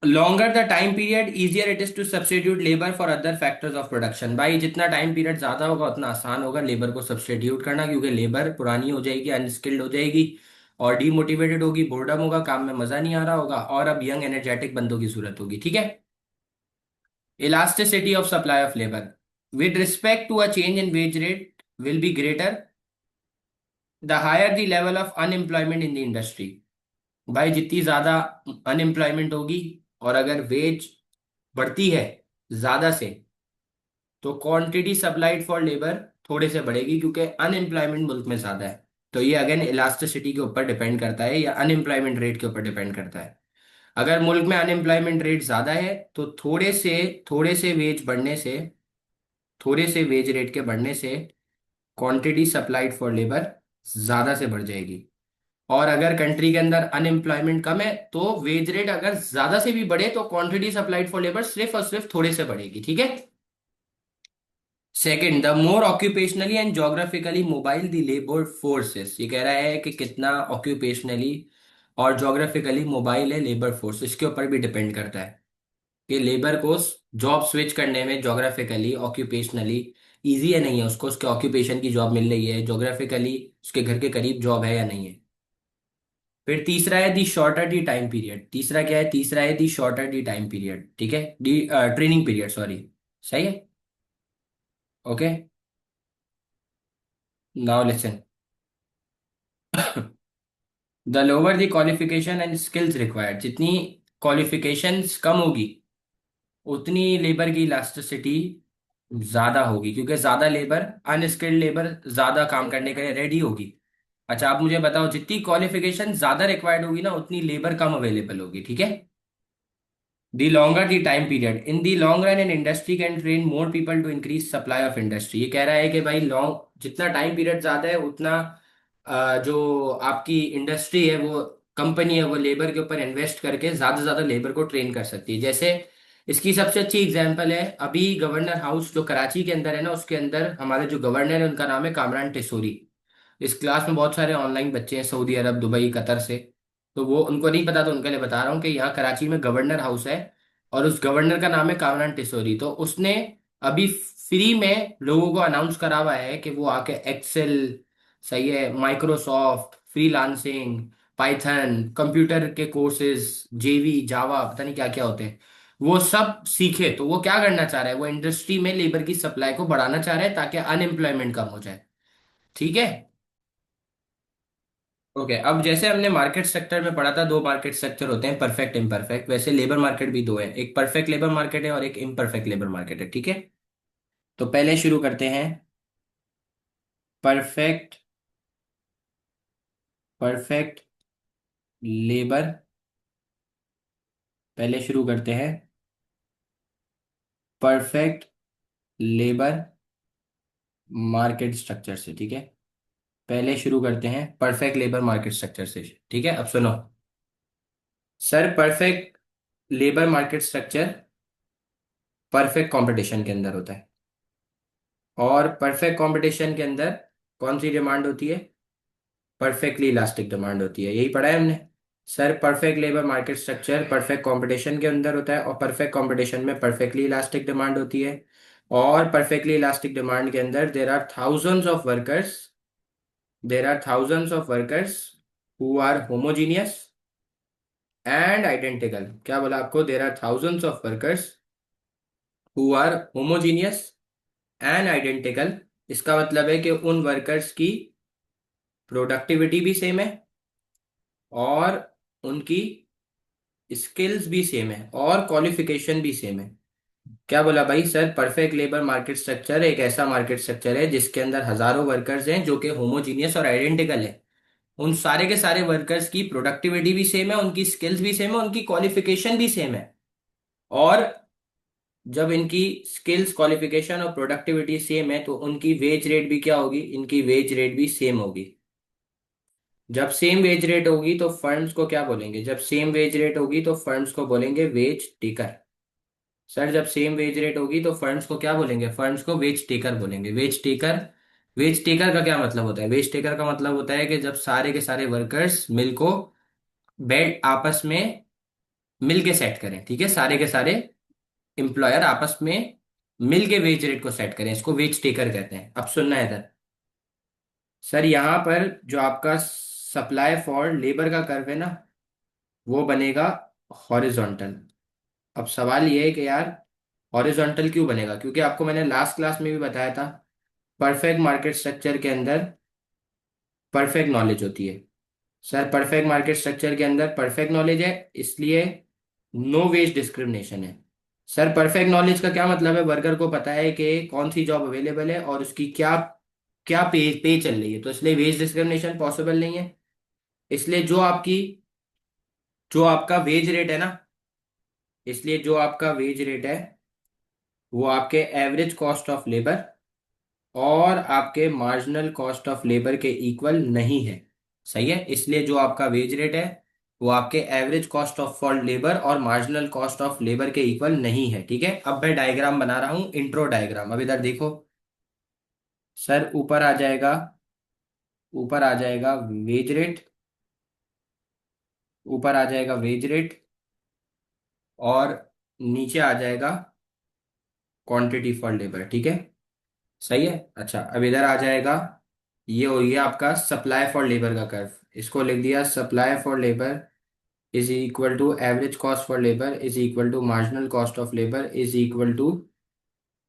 longer the time period easier it is to substitute labour for other factors of production. भाई जितना टाइम पीरियड ज्यादा होगा उतना आसान होगा लेबर को सब्सटीट्यूट करना, क्योंकि लेबर पुरानी हो जाएगी, अनस्किल्ड हो जाएगी और डीमोटिवेटेड होगी, बोर्डम होगा, काम में मजा नहीं आ रहा होगा, और अब यंग एनर्जेटिक बंदों की जरूरत होगी। ठीक है। Elasticity of supply of labor with respect to a change in wage rate will be greater the higher the level of unemployment in the industry। भाई जितनी ज्यादा अनएम्प्लॉयमेंट होगी और अगर वेज बढ़ती है ज्यादा से, तो क्वांटिटी सप्लाइड फॉर लेबर थोड़े से बढ़ेगी, क्योंकि अनएम्प्लॉयमेंट मुल्क में ज्यादा है। तो ये अगेन इलास्टिसिटी के ऊपर डिपेंड करता है या अनएम्प्लॉयमेंट रेट के ऊपर डिपेंड करता है। अगर मुल्क में अनएम्प्लॉयमेंट रेट ज्यादा है तो थोड़े से वेज बढ़ने से, थोड़े से वेज रेट के बढ़ने से क्वांटिटी सप्लाइड फॉर लेबर ज्यादा से बढ़ जाएगी। और अगर कंट्री के अंदर अनएम्प्लॉयमेंट कम है तो वेज रेट अगर ज्यादा से भी बढ़े तो क्वांटिटी सप्लाइड फॉर लेबर सिर्फ और सिर्फ थोड़े से बढ़ेगी। ठीक है। Second, the more occupationally and geographically mobile the labour forces. ये कह रहा है कि कितना ऑक्यूपेशनली और जोग्राफिकली मोबाइल है लेबर फोर्स, इसके ऊपर भी डिपेंड करता है कि लेबर को जॉब स्विच करने में जोग्राफिकली ऑक्यूपेशनली इजी है नहीं है, उसको उसके ऑक्यूपेशन की जॉब मिल रही है, जोग्राफिकली उसके घर के करीब जॉब है या नहीं है। फिर तीसरा है दी शॉर्टर दी टाइम पीरियड। तीसरा क्या है? तीसरा है दी शॉर्टर दी टाइम पीरियड। ठीक है, दी ट्रेनिंग पीरियड, सॉरी। सही है। Okay, now listen. The lower the qualification and skills required, जितनी क्वालिफिकेशंस कम होगी उतनी लेबर की इलास्टिसिटी ज्यादा होगी, क्योंकि ज्यादा लेबर, अनस्किल्ड लेबर ज्यादा काम करने के लिए रेडी होगी। अच्छा आप मुझे बताओ, जितनी क्वालिफिकेशन ज्यादा रिक्वायर्ड होगी ना उतनी लेबर कम अवेलेबल होगी। ठीक है। The longer the time period in the long run an industry can train more people to increase supply of industry. ये कह रहा है कि भाई लॉन्ग, जितना टाइम पीरियड ज्यादा है उतना जो आपकी इंडस्ट्री है, वो कंपनी है, वो लेबर के ऊपर इन्वेस्ट करके ज्यादा से ज्यादा लेबर को ट्रेन कर सकती है। जैसे इसकी सबसे अच्छी एग्जांपल है अभी गवर्नर हाउस जो कराची के अंदर है ना, उसके अंदर हमारे जो गवर्नर है उनका नाम है कामरान टेसोरी। इस क्लास में बहुत सारे ऑनलाइन बच्चे हैं सऊदी अरब, दुबई, कतर से। तो वो उनको नहीं पता, तो उनके लिए बता रहा हूँ कि यहाँ कराची में गवर्नर हाउस है और उस गवर्नर का नाम है कामरान टिसोरी। तो उसने अभी फ्री में लोगों को अनाउंस करा हुआ है कि वो आके एक्सेल, सही है, माइक्रोसॉफ्ट, फ्रीलांसिंग, पाइथन, कंप्यूटर के कोर्सेज, जेवी, जावा, पता नहीं क्या क्या होते हैं, वो सब सीखे। तो वो क्या करना चाह रहा है? वो इंडस्ट्री में लेबर की सप्लाई को बढ़ाना चाह रहा है ताकि अनएम्प्लॉयमेंट कम हो जाए। ठीक है। ओके, अब जैसे हमने मार्केट स्ट्रक्चर में पढ़ा था, दो मार्केट स्ट्रक्चर होते हैं, परफेक्ट इम्परफेक्ट, वैसे लेबर मार्केट भी दो है, एक परफेक्ट लेबर मार्केट है और एक इम्परफेक्ट लेबर मार्केट है, ठीक है। तो पहले शुरू करते हैं परफेक्ट परफेक्ट लेबर, पहले शुरू करते हैं परफेक्ट लेबर मार्केट स्ट्रक्चर से, ठीक है। पहले शुरू करते हैं परफेक्ट लेबर मार्केट स्ट्रक्चर से, ठीक है। अब सुनो sir, perfect labour market structure perfect competition के अंदर होता है, और परफेक्ट कंपटीशन के अंदर कौन सी डिमांड होती है? परफेक्टली इलास्टिक डिमांड होती है, यही पढ़ा है हमने। Sir, perfect labour market structure perfect competition के अंदर होता है, और परफेक्ट कंपटीशन में परफेक्टली इलास्टिक डिमांड होती है। और परफेक्टली इलास्टिक डिमांड के अंदर there are thousands of workers who are homogeneous and identical. क्या बोला आपको? There are thousands of workers who are homogeneous and identical. इसका मतलब है कि उन वर्कर्स की प्रोडक्टिविटी भी सेम है, और उनकी स्किल्स भी सेम है, और क्वालिफिकेशन भी सेम है। क्या बोला भाई? Sir, perfect labour market structure एक ऐसा मार्केट स्ट्रक्चर है जिसके अंदर हजारों वर्कर्स हैं जो कि होमोजीनियस और आइडेंटिकल है। उन सारे के सारे वर्कर्स की प्रोडक्टिविटी भी सेम है, उनकी स्किल्स भी सेम है, उनकी क्वालिफिकेशन भी सेम है। और जब इनकी स्किल्स, क्वालिफिकेशन और प्रोडक्टिविटी सेम है तो उनकी वेज रेट भी क्या होगी? इनकी वेज रेट भी सेम होगी। जब सेम वेज रेट होगी तो फर्म्स को क्या बोलेंगे? जब सेम वेज रेट होगी तो फर्म्स को बोलेंगे वेज टेकर। सर, जब सेम वेज रेट होगी तो फर्म्स को क्या बोलेंगे? फर्म्स को वेज टेकर बोलेंगे। वेज टेकर का क्या मतलब होता है? वेज टेकर का मतलब होता है कि जब सारे के सारे वर्कर्स मिल को बेड आपस में मिल के सेट करें, ठीक है, सारे के सारे एम्प्लॉयर आपस में मिल के वेज रेट को सेट करें, इसको वेज टेकर कहते हैं। अब सुनना है इधर। सर, यहाँ पर जो आपका सप्लाई फॉर लेबर का कर्व है ना, वो बनेगा हॉरिजॉन्टल। अब सवाल ये है कि यार, हॉरिजॉन्टल क्यों बनेगा? क्योंकि आपको मैंने लास्ट क्लास में भी बताया था, परफेक्ट मार्केट स्ट्रक्चर के अंदर परफेक्ट नॉलेज होती है। सर, परफेक्ट मार्केट स्ट्रक्चर के अंदर परफेक्ट नॉलेज है, इसलिए नो वेज डिस्क्रिमिनेशन है। सर, परफेक्ट नॉलेज का क्या मतलब है? वर्कर को पता है कि कौन सी जॉब अवेलेबल है और उसकी क्या क्या पे चल रही है, तो इसलिए वेज डिस्क्रिमिनेशन पॉसिबल नहीं है। इसलिए जो आपका वेज रेट है ना, इसलिए जो आपका वेज रेट है वो आपके एवरेज कॉस्ट ऑफ लेबर और आपके मार्जिनल कॉस्ट ऑफ लेबर के इक्वल नहीं है। सही है, इसलिए जो आपका वेज रेट है वो आपके average cost of for labour और मार्जिनल कॉस्ट ऑफ लेबर के इक्वल नहीं है, ठीक है। अब मैं डायग्राम बना रहा हूं, इंट्रो डायग्राम। अब इधर देखो सर, ऊपर आ जाएगा वेज रेट, ऊपर आ जाएगा वेज रेट, और नीचे आ जाएगा क्वांटिटी फॉर लेबर, ठीक है। सही है। अच्छा, अब इधर आ जाएगा, ये हो गया आपका सप्लाई फॉर लेबर का कर्व। इसको लिख दिया, supply for labour is equal to average cost for labour is equal to marginal cost of labour is equal to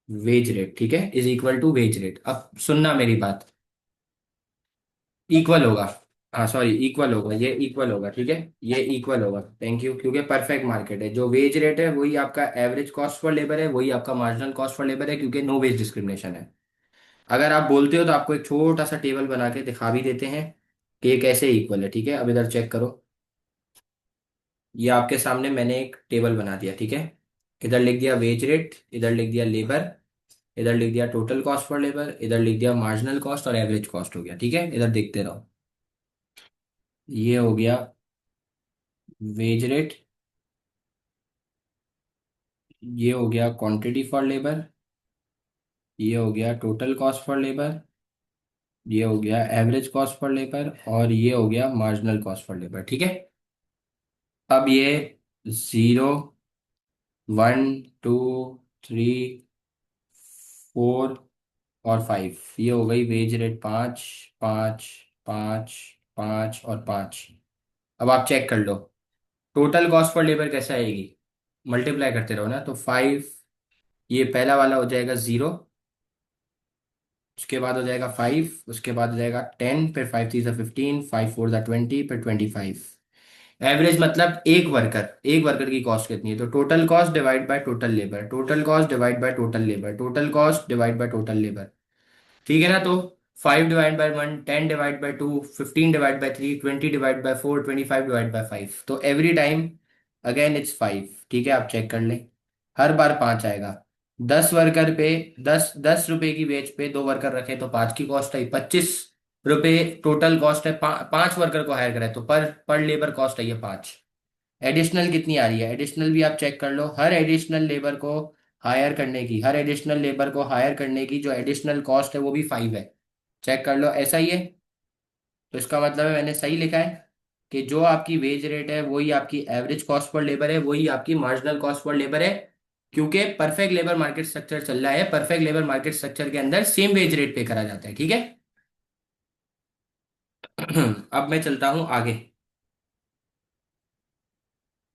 wage rate, ठीक है, is equal to wage rate. अब सुनना मेरी बात, इक्वल होगा। हाँ सॉरी, इक्वल होगा, ये इक्वल होगा, ठीक है। ये इक्वल होगा, थैंक यू, क्योंकि परफेक्ट मार्केट है। जो वेज रेट है वही आपका एवरेज कॉस्ट फॉर लेबर है, वही आपका मार्जिनल कॉस्ट फॉर लेबर है, क्योंकि नो वेज डिस्क्रिमिनेशन है। अगर आप बोलते हो तो आपको एक छोटा सा टेबल बना के दिखा भी देते हैं कि ये कैसे इक्वल है, ठीक है। अब इधर चेक करो, ये आपके सामने मैंने एक टेबल बना दिया, ठीक है। इधर लिख दिया वेज रेट, इधर लिख दिया लेबर, इधर लिख दिया टोटल कॉस्ट फॉर लेबर, इधर लिख दिया मार्जिनल कॉस्ट और एवरेज कॉस्ट हो गया, ठीक है। इधर देखते रहो, ये हो गया वेज रेट, ये हो गया क्वांटिटी फॉर लेबर, ये हो गया टोटल कॉस्ट फॉर लेबर, ये हो गया एवरेज कॉस्ट फॉर लेबर, और ये हो गया मार्जिनल कॉस्ट फॉर लेबर, ठीक है। अब ये 0, 1, 2, 3, 4 और 5, ये हो गई वेज रेट, 5, 5, 5, 5 और 5। अब आप चेक कर लो टोटल कॉस्ट फॉर लेबर कैसे आएगी, मल्टीप्लाई करते रहो ना, तो 5, ये पहला वाला हो जाएगा 0, उसके बाद हो जाएगा 5, उसके बाद हो जाएगा 10, फिर 5 3 15, 5 4 20, फिर 25। एवरेज मतलब एक वर्कर की कॉस्ट कितनी है, तो total cost divide by total labour, total cost divide by total labour, total cost divide by total labour. ठीक है ना। तो 5 divide by 1, 10 divide by 2, 15 divide by 3, 20 divide by 4, 25 divide by 5। तो एवरी टाइम अगेन इट्स 5। ठीक है, आप check कर लें। हर बार 5 आएगा। 10 वर्कर पे, 10 10 रुपए की वेज पे 2 वर्कर रखे तो 5 की कॉस्ट आई, 25 रुपए टोटल कॉस्ट है। 5 वर्कर को हायर करें तो पर पर लेबर कॉस्ट आई है 5। एडिशनल कितनी आ रही है, एडिशनल भी आप चेक कर लो। हर एडिशनल लेबर को हायर करने की जो एडिशनल कॉस्ट है वो भी 5 है। चेक कर लो, ऐसा ही है। तो इसका मतलब है मैंने सही लिखा है कि जो आपकी वेज रेट है वही आपकी एवरेज कॉस्ट पर लेबर है, वही आपकी मार्जिनल कॉस्ट पर लेबर है। क्योंकि परफेक्ट लेबर मार्केट स्ट्रक्चर चल रहा है, परफेक्ट लेबर मार्केट स्ट्रक्चर के अंदर सेम वेज रेट पे करा जाता है। ठीक है। अब मैं चलता हूं आगे।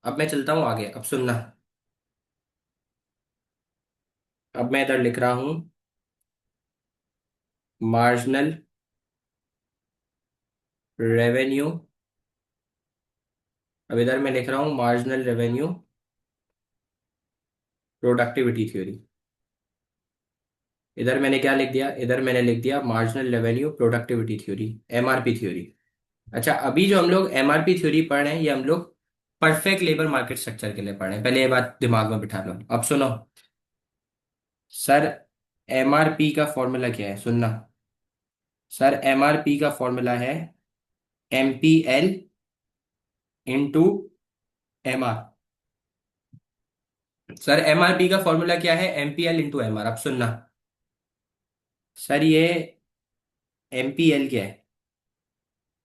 अब सुनना। अब मैं इधर लिख रहा हूं मार्जिनल रेवेन्यू। अब इधर मैं लिख रहा हूं मार्जिनल रेवेन्यू प्रोडक्टिविटी थ्योरी। इधर मैंने क्या लिख दिया, इधर मैंने लिख दिया marginal revenue productivity theory, MRP theory. अच्छा, अभी जो हम लोग एमआरपी थ्योरी पढ़ रहे हैं ये हम लोग परफेक्ट लेबर मार्केट स्ट्रक्चर के लिए पढ़ रहे हैं। पहले ये बात दिमाग में बिठा लो। अब सुनो सर, एमआरपी का फॉर्मूला क्या है, सुनना। सर, एमआरपी का फॉर्मूला है MPL into MR. Sir, MRP का फॉर्मूला क्या है, एमपीएल इंटू एमआर। अब सुनना सर, ये एमपीएल क्या है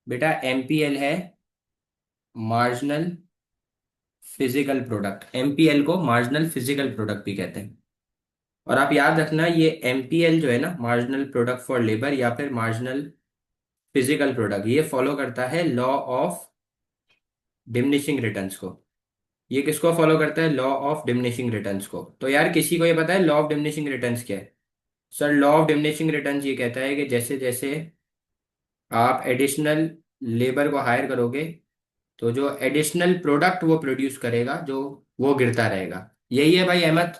बेटा, एमपीएल है मार्जिनल फिजिकल प्रोडक्ट। एमपीएल को मार्जिनल फिजिकल प्रोडक्ट भी कहते हैं। और आप याद रखना ये एमपीएल जो है ना, मार्जिनल प्रोडक्ट फॉर लेबर या फिर मार्जिनल फिजिकल प्रोडक्ट, ये फॉलो करता है लॉ ऑफ डिमिनिशिंग रिटर्न्स को। ये किसको फॉलो करता है, लॉ ऑफ डिमिनिशिंग रिटर्न्स को। तो यार किसी को ये पता है लॉ ऑफ डिमिनिशिंग रिटर्न्स क्या है। Sir, law of diminishing returns ये कहता है कि जैसे जैसे आप एडिशनल लेबर को हायर करोगे तो जो एडिशनल प्रोडक्ट वो प्रोड्यूस करेगा जो, वो गिरता रहेगा। यही है भाई अहमद,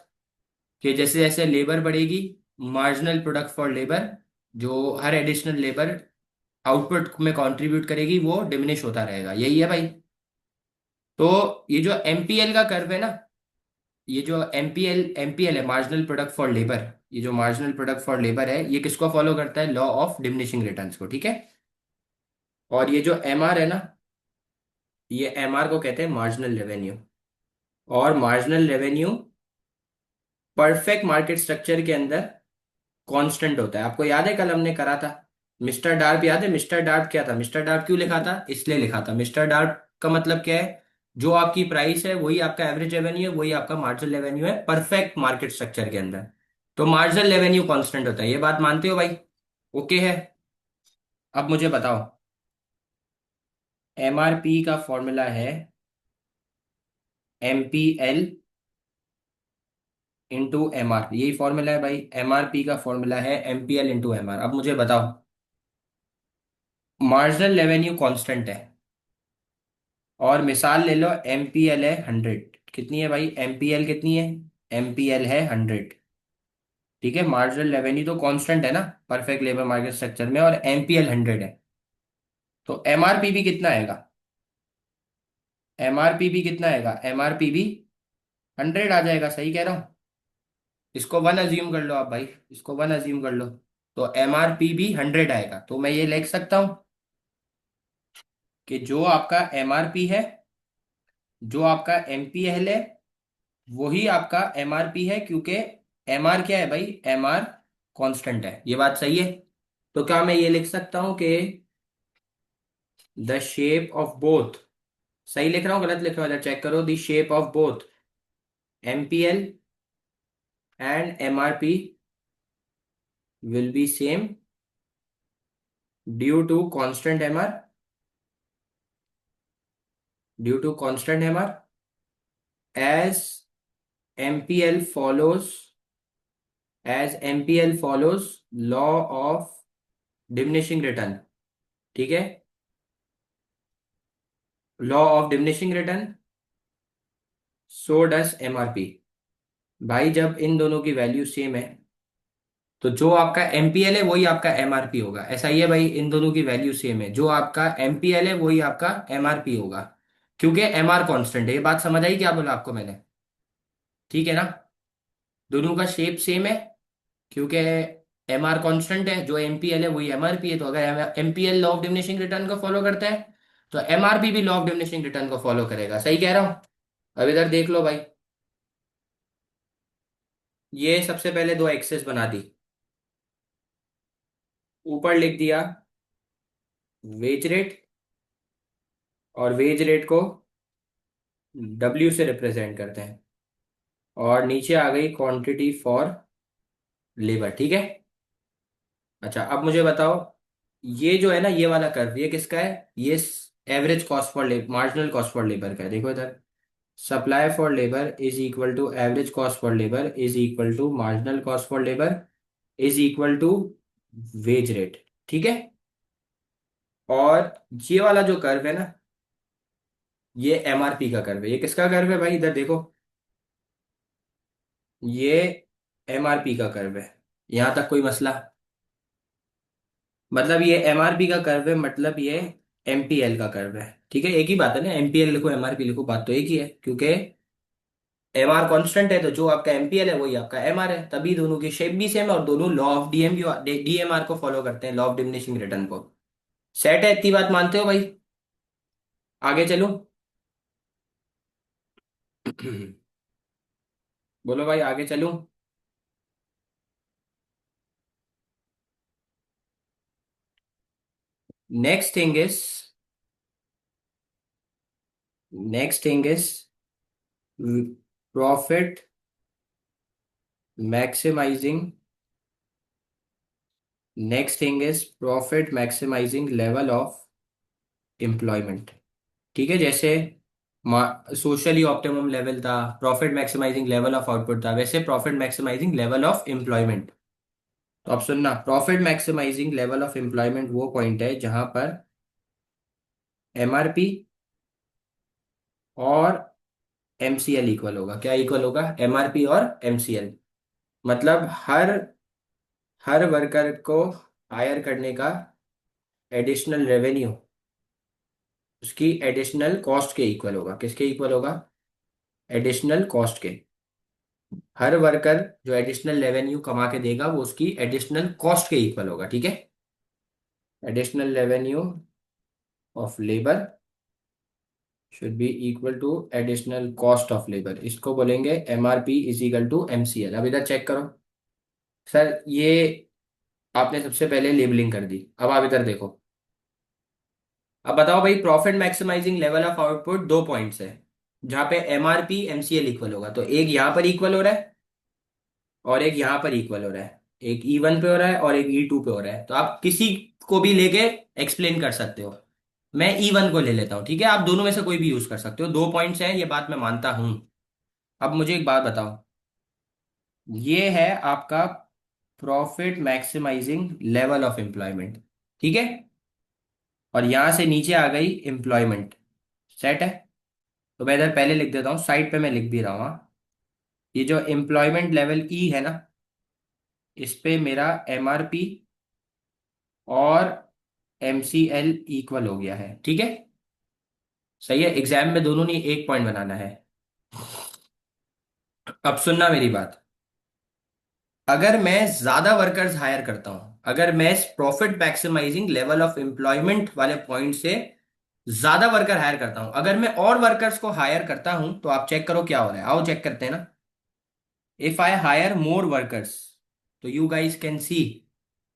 कि जैसे जैसे लेबर बढ़ेगी, मार्जिनल प्रोडक्ट फॉर लेबर, जो हर एडिशनल लेबर आउटपुट में कंट्रीब्यूट करेगी, वो डिमिनिश होता रहेगा। यही है भाई। तो ये जो एमपीएल का कर्व है ना, ये जो एमपीएल है मार्जिनल प्रोडक्ट फॉर लेबर, ये जो मार्जिनल प्रोडक्ट फॉर लेबर है ये किसको फॉलो करता है, लॉ ऑफ डिमिनिशिंग रिटर्न्स को। ठीक है। और ये जो एमआर है ना, ये एमआर को कहते हैं मार्जिनल रेवेन्यू। और marginal revenue perfect market structure के अंदर कांस्टेंट होता है। आपको याद है कल हमने करा था मिस्टर डार्प, याद है मिस्टर डार्प क्या था, मिस्टर डार्प क्यों लिखा था, इसलिए लिखा था। मिस्टर डार्प का मतलब क्या है, जो आपकी प्राइस है वही आपका एवरेज रेवेन्यू है, वही आपका मार्जिनल रेवेन्यू है परफेक्ट मार्केट स्ट्रक्चर के अंदर। तो मार्जिनल रेवेन्यू कांस्टेंट होता है, ये बात मानते हो भाई। ओके है। अब मुझे बताओ, एमआरपी का फॉर्मूला है एमपीएल इंटू एमआर, यही फॉर्मूला है भाई। एमआरपी का फॉर्मूला है एमपीएल इंटू एमआर। अब मुझे बताओ, मार्जिनल रेवेन्यू कांस्टेंट है और मिसाल ले लो एमपीएल है 100। कितनी है भाई, एमपीएल कितनी है, एमपीएल है 100। ठीक है, मार्जिनल रेवेन्यू तो कांस्टेंट है ना परफेक्ट लेबर मार्केट स्ट्रक्चर में, और एमपीएल 100 है। तो एमआरपी भी कितना आएगा, एमआरपी भी कितना आएगा, एमआरपी भी 100 आ जाएगा। सही कह रहा हूँ। इसको 1 अज्यूम कर लो आप भाई, इसको 1 अज्यूम कर लो। तो एमआरपी भी 100 आएगा। तो मैं ये लिख सकता हूँ कि जो आपका एमआरपी है, जो आपका एमपीएल है, वही आपका एमआरपी है। क्योंकि एमआर क्या है भाई, एमआर कांस्टेंट है। ये बात सही है। तो क्या मैं ये लिख सकता हूं कि द शेप ऑफ बोथ, सही लिख रहा हूँ गलत लिख रहा हूँ, चेक करो, the shape of both MPL and MRP will be same due to constant MR, due to constant MR as MPL follows as MPL follows law of diminishing return. ठीक है, law of diminishing return, so does MRP. भाई जब इन दोनों की value same है तो जो आपका एमपीएल है वही आपका एमआरपी होगा। ऐसा ही है भाई, इन दोनों की वैल्यू सेम है, जो आपका एमपीएल है वही आपका एमआरपी होगा, क्योंकि एमआर कांस्टेंट है। ये बात समझ आई क्या बोला आपको मैंने? ठीक है ना? दोनों का शेप सेम है, क्योंकि एमआर कांस्टेंट है, जो एमपीएल है वही एमआरपी है। तो अगर MPL law of diminishing return को फॉलो करता है तो एमआरपी भी लॉ ऑफ डिमिनिशिंग रिटर्न को फॉलो करेगा। सही कह रहा हूं? अब इधर देख लो भाई, ये सबसे पहले दो एक्सेस बना दी, ऊपर लिख दिया वेज रेट, और वेज रेट को डब्ल्यू से रिप्रेजेंट करते हैं, और नीचे आ गई क्वांटिटी फॉर लेबर। ठीक है। अच्छा अब मुझे बताओ, ये जो है ना ये वाला कर्व, ये किसका है? ये average cost for labour, marginal cost for labour का है। देखो इधर, supply for labour is equal to average cost for labour is equal to marginal cost for labour is equal to wage rate. ठीक है। और ये वाला जो कर्व है ना, ये एमआरपी का कर्व है। ये किसका कर्व है भाई? इधर देखो, ये एमआरपी का कर्व है। यहां तक कोई मसला? मतलब ये एमआरपी का कर्व है, मतलब ये एमपीएल का कर्व है। ठीक है, एक ही बात है ना, एमपीएल लिखो एमआरपी लिखो, बात तो एक ही है, क्योंकि एमआर कांस्टेंट है तो जो आपका एमपीएल है वही आपका एमआर है, तभी दोनों की शेप भी सेम है और दोनों लॉ ऑफ डीएमआर को फॉलो करते हैं, लॉ ऑफ डिमिनिशिंग रिटर्न को। सेट है, इतनी बात मानते हो भाई? आगे चलो। बोलो भाई, आगे चलूं? Next thing is next thing is profit maximising next thing is profit maximising level of employment. ठीक है, जैसे सोशली ऑप्टिमम लेवल था, profit maximising level of output था, वैसे profit maximising level of employment. तो अब सुनना, profit maximising level of employment वो पॉइंट है जहां पर एमआरपी और एमसीएल इक्वल होगा। क्या इक्वल होगा? एमआरपी और एमसीएल। मतलब हर वर्कर को हायर करने का एडिशनल रेवेन्यू उसकी एडिशनल कॉस्ट के इक्वल होगा। किसके इक्वल होगा? एडिशनल कॉस्ट के। हर वर्कर जो एडिशनल रेवेन्यू कमा के देगा वो उसकी एडिशनल कॉस्ट के इक्वल होगा। ठीक है, additional revenue of labour should be equal to additional cost of labour. इसको बोलेंगे MRP is equal to MCL. अब इधर चेक करो सर, ये आपने सबसे पहले लेबलिंग कर दी, अब आप इधर देखो। अब बताओ भाई, profit maximising level of output दो पॉइंट्स है जहां पे एमआरपी एमसीएल इक्वल होगा। तो एक यहां पर इक्वल हो रहा है और एक यहां पर इक्वल हो रहा है। एक E1 पे हो रहा है और एक E2 पे हो रहा है। तो आप किसी को भी लेके एक्सप्लेन कर सकते हो। मैं E1 को ले लेता हूँ, ठीक है? आप दोनों में से कोई भी यूज कर सकते हो, दो पॉइंट्स हैं, ये बात मैं मानता हूं। अब मुझे एक बात बताओ, ये है आपका profit maximising level of employment. ठीक है, और यहां से नीचे आ गई एम्प्लॉयमेंट। सेट है? तो मैं इधर पहले लिख देता हूँ, साइड पे मैं लिख भी रहा हूँ। हाँ? ये जो एम्प्लॉयमेंट लेवल ई है ना, इस पे मेरा एमआरपी और एमसीएल इक्वल हो गया है। ठीक है, सही है। एग्जाम में दोनों ने एक पॉइंट बनाना है। अब सुनना मेरी बात, अगर मैं ज्यादा वर्कर्स हायर करता हूं, अगर मैं profit maximising level of employment वाले पॉइंट से ज्यादा वर्कर हायर करता हूं, अगर मैं और वर्कर्स को हायर करता हूं, तो आप चेक करो क्या हो रहा है। आओ चेक करते हैं ना। If I hire more workers, तो you guys can see,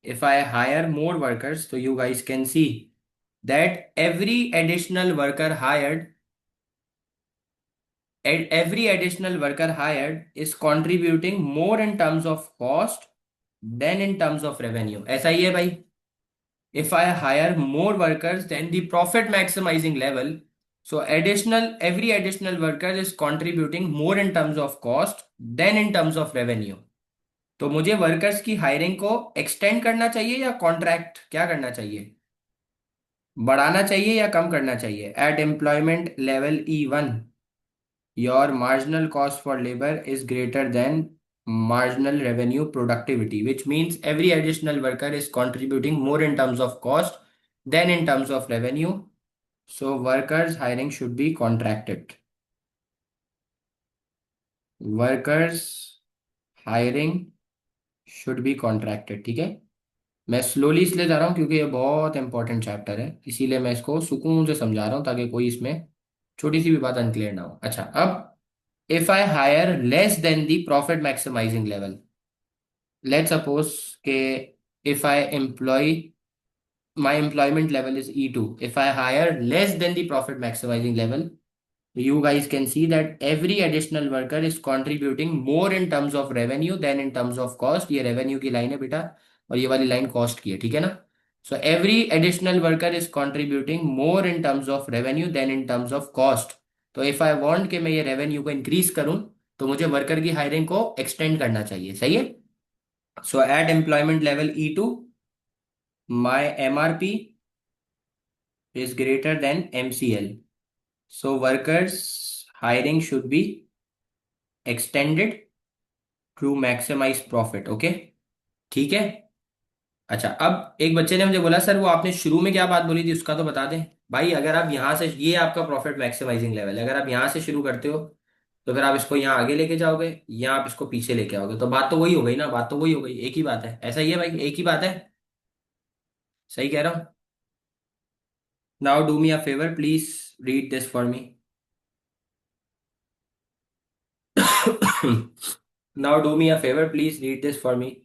if I hire more workers तो you guys can see that every additional worker hired is contributing more in terms of cost than in terms of revenue। ऐसा ही है भाई। if I hire more workers than the profit maximizing level, so every additional worker is contributing more in terms of cost than in terms of revenue। तो मुझे workers की hiring को extend करना चाहिए या कॉन्ट्रैक्ट क्या करना चाहिए, बढ़ाना चाहिए या कम करना चाहिए? At employment level E1 your marginal cost for labor is greater than marginal revenue productivity, which means every additional worker is contributing more in terms of cost than in terms of revenue. So workers hiring should be contracted. Workers hiring should be contracted, ठीक है। मैं slowly इसलिए जा रहा हूँ क्योंकि ये बहुत इंपॉर्टेंट चैप्टर है, इसीलिए मैं इसको सुकून से समझा रहा हूँ ताकि कोई इसमें छोटी सी भी बात अनक्लियर ना हो। अच्छा, अब if I hire less than the profit maximizing level, let's suppose कि if I employ my employment level is E2, if I hire less than the profit maximizing level, you guys can see that every additional worker is contributing more in terms of revenue than in terms of cost। ये revenue की line है बेटा, और ये वाली line cost की है, ठीक है ना। So every additional worker is contributing more in terms of revenue than in terms of cost। तो if I want कि मैं ये revenue को increase करूं, तो मुझे वर्कर की हायरिंग को एक्सटेंड करना चाहिए, सही है। So at employment level E2 my MRP is greater than MCL, so workers hiring should be extended to maximise profit, okay, ठीक है। अच्छा, अब एक बच्चे ने मुझे बोला सर वो आपने शुरू में क्या बात बोली थी उसका तो बता दें। भाई अगर आप यहाँ से, ये आपका प्रॉफिट मैक्सिमाइजिंग लेवल है, अगर आप यहाँ से शुरू करते हो तो फिर आप इसको यहाँ आगे लेके जाओगे या आप इसको पीछे लेके आओगे, तो बात तो वही हो गई ना, बात तो वही हो गई, एक ही बात है, ऐसा ही है भाई, एक ही बात है। सही कह रहा हूँ। Now do me a favour, please read this for me. Now do me a favour, please read this for me.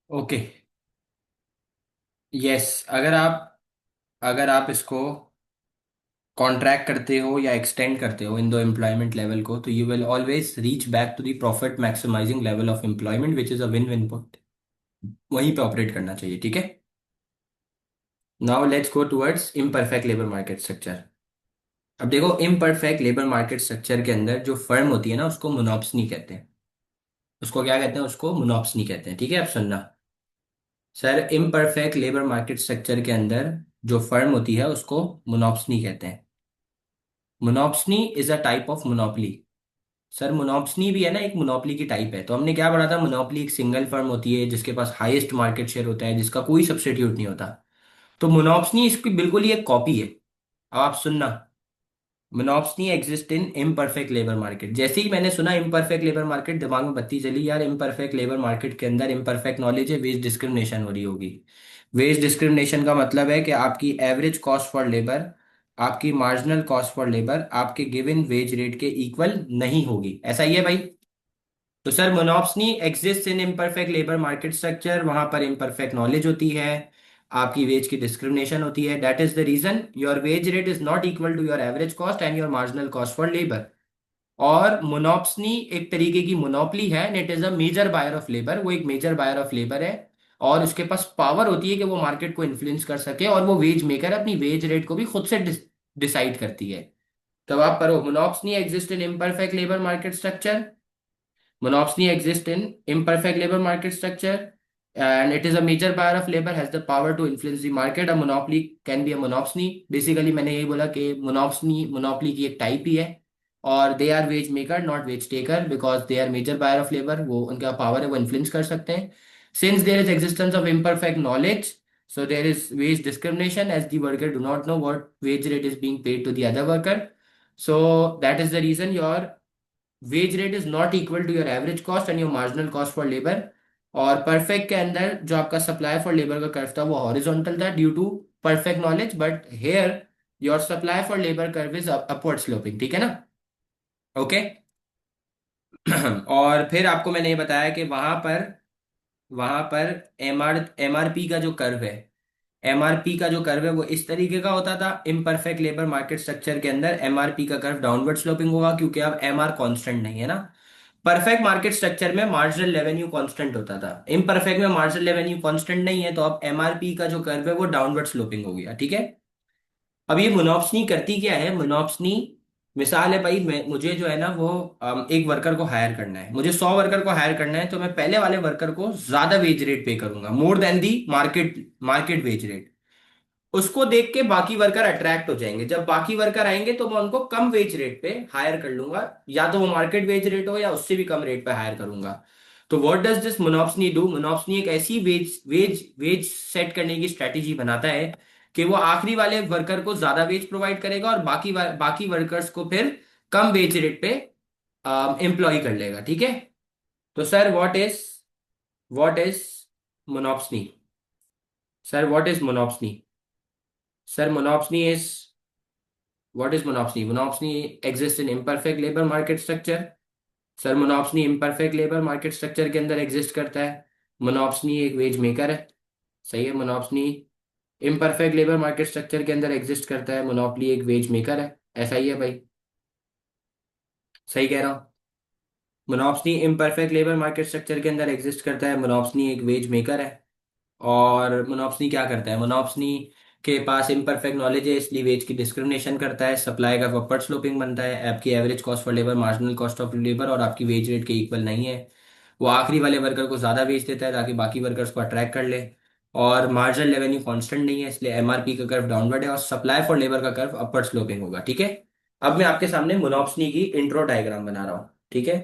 Okay, yes, अगर आप इसको कॉन्ट्रैक्ट करते हो या एक्सटेंड करते हो इन दो एम्प्लॉयमेंट लेवल को, तो you will always reach back to the profit maximising level of employment which is a win win point. वहीं पे ऑपरेट करना चाहिए, ठीक है। Now let's go towards imperfect labour market structure. अब देखो, इम्परफेक्ट लेबर मार्केट स्ट्रक्चर के अंदर जो फर्म होती है ना, उसको मोनोप्सनी कहते हैं। उसको क्या कहते हैं? उसको मोनोप्सनी कहते हैं, ठीक है। अब सुनना sir, imperfect labour market structure के अंदर जो फर्म होती है उसको मोनोप्सनी कहते हैं। Monopsony is a type of monopoly. Sir monopsony भी है ना, एक मोनोपली की टाइप है। तो हमने क्या पढ़ा था, मोनोपली एक सिंगल फर्म होती है जिसके पास हाईएस्ट मार्केट शेयर होता है, जिसका कोई सब्स्टिट्यूट नहीं होता। तो मोनोप्सनी इसकी बिल्कुल ही एक कॉपी है। अब आप सुनना, monopsony exist in imperfect labour market. जैसे ही मैंने सुना इम्परफेक्ट लेबर मार्केट, दिमाग में बत्ती जली यार, इम्परफेक्ट लेबर मार्केट के अंदर इम्परफेक्ट नॉलेज है, वेज डिस्क्रिमिनेशन हो रही होगी। वेज डिस्क्रिमिनेशन का मतलब है कि आपकी एवरेज कॉस्ट फॉर लेबर, आपकी मार्जिनल कॉस्ट फॉर लेबर आपके गिवन वेज रेट के इक्वल नहीं होगी। ऐसा ही है भाई। तो sir monopsony exist in imperfect labour market structure, वहां पर इम्परफेक्ट नॉलेज होती है, आपकी वेज की डिस्क्रिमिनेशन होती है। That is the reason your wage rate is not equal to your average cost and your marginal cost for labour. और monopsony एक तरीके की मोनोपली है, and it is a major buyer of labour. वो एक major buyer of labour है, और उसके पास पावर होती है कि वो मार्केट को इन्फ्लुएंस कर सके, और वो वेज मेकर अपनी वेज रेट को भी खुद से डिसाइड करती है। तब आप पढ़ो, monopsony exist in imperfect labour market structure. Monopsony exists in imperfect labor market structure, and it is a major buyer of labor, has the power to influence the market. A monopoly can be a monopsony. Basically मैंने यही बोला कि monopsony monopoly की एक type ही है, और they are wage maker not wage taker, because they are major buyer of labour. वो उनका पावर है, वो इन्फ्लुएंस कर सकते हैं। Since there is existence of imperfect knowledge, so there is wage discrimination as the worker do not know what wage rate is being paid to the other worker. So that is the reason your wage rate is not equal to your average cost and your marginal cost for labour. और perfect के अंदर जो आपका supply for labour का curve था वो horizontal था due to perfect knowledge, but here your supply for labour curve is upward sloping. ठीक है ना? ओके। और फिर आपको मैंने ये बताया कि वहां पर एमआरपी का जो कर्व है, एमआरपी का जो कर्व है वो इस तरीके का होता था। इम्परफेक्ट लेबर मार्केट स्ट्रक्चर के अंदर एमआरपी का कर्व डाउनवर्ड स्लोपिंग होगा, क्योंकि अब एमआर कांस्टेंट नहीं है ना। परफेक्ट मार्केट स्ट्रक्चर में मार्जिनल रेवेन्यू कांस्टेंट होता था, इम्परफेक्ट में मार्जिनल रेवेन्यू कांस्टेंट नहीं है, तो अब एमआरपी का जो कर्व है वो डाउनवर्ड स्लोपिंग हो गया। ठीक है। अब ये मोनोप्सनी करती क्या है? मोनोप्सनी मिसाल है भाई, मुझे जो है ना वो एक वर्कर को हायर करना है, मुझे 100 वर्कर को हायर करना है, तो मैं पहले वाले वर्कर को ज्यादा वेज रेट पे करूंगा, मोर देन दी मार्केट मार्केट वेज रेट। उसको देख के बाकी वर्कर अट्रैक्ट हो जाएंगे। जब बाकी वर्कर आएंगे तो मैं उनको कम वेज रेट पे हायर कर लूंगा, या तो वो मार्केट वेज रेट हो या उससे भी कम रेट पे हायर करूंगा। तो व्हाट डज दिस मोनोप्सनी डू? मोनोप्सनी एक ऐसी वेज वेज वेज सेट करने की स्ट्रेटेजी बनाता है कि वो आखिरी वाले वर्कर को ज्यादा वेज प्रोवाइड करेगा, और बाकी वर्कर्स को फिर कम वेज रेट पे एम्प्लॉय कर लेगा। ठीक है। तो sir what is monopsony? Sir what is monopsony? Sir monopsony is What is monopsony? Monopsony exists in imperfect labor market structure. Sir monopsony imperfect labour market structure के अंदर एग्जिस्ट करता है। मोनोप्सनी एक वेज मेकर है। सही है। मोनोप्सनी इम्परफेक्ट लेबर मार्केट स्ट्रक्चर के अंदर एग्जिस्ट करता है, मोनोपली एक वेज मेकर है। ऐसा ही है भाई। सही कह रहा हूँ? मोनोप्सनी इम्परफेक्ट लेबर मार्केट स्ट्रक्चर के अंदर एग्जिस्ट करता है, मोनोप्सनी एक वेज मेकर है। और मोनोप्सनी क्या करता है? मोनोप्सनी के पास इम्परफेक्ट नॉलेज है, इसलिए वेज की डिस्क्रिमिनेशन करता है। सप्लाई का अपवर्ड स्लोपिंग बनता है, आपकी average cost for labour marginal cost of labour और आपकी वेज रेट के इक्वल नहीं है। वो आखिरी वाले वर्कर को ज्यादा वेज देता है ताकि बाकी वर्कर्स को अट्रैक्ट कर ले। और मार्जिनल रेवेन्यू कांस्टेंट नहीं है, इसलिए एमआरपी का कर्व डाउनवर्ड है, और सप्लाई फॉर लेबर का कर्व अपवर्ड स्लोपिंग होगा। ठीक है। अब मैं आपके सामने मोनोप्सनी की इंट्रो डायग्राम बना रहा हूँ। ठीक है।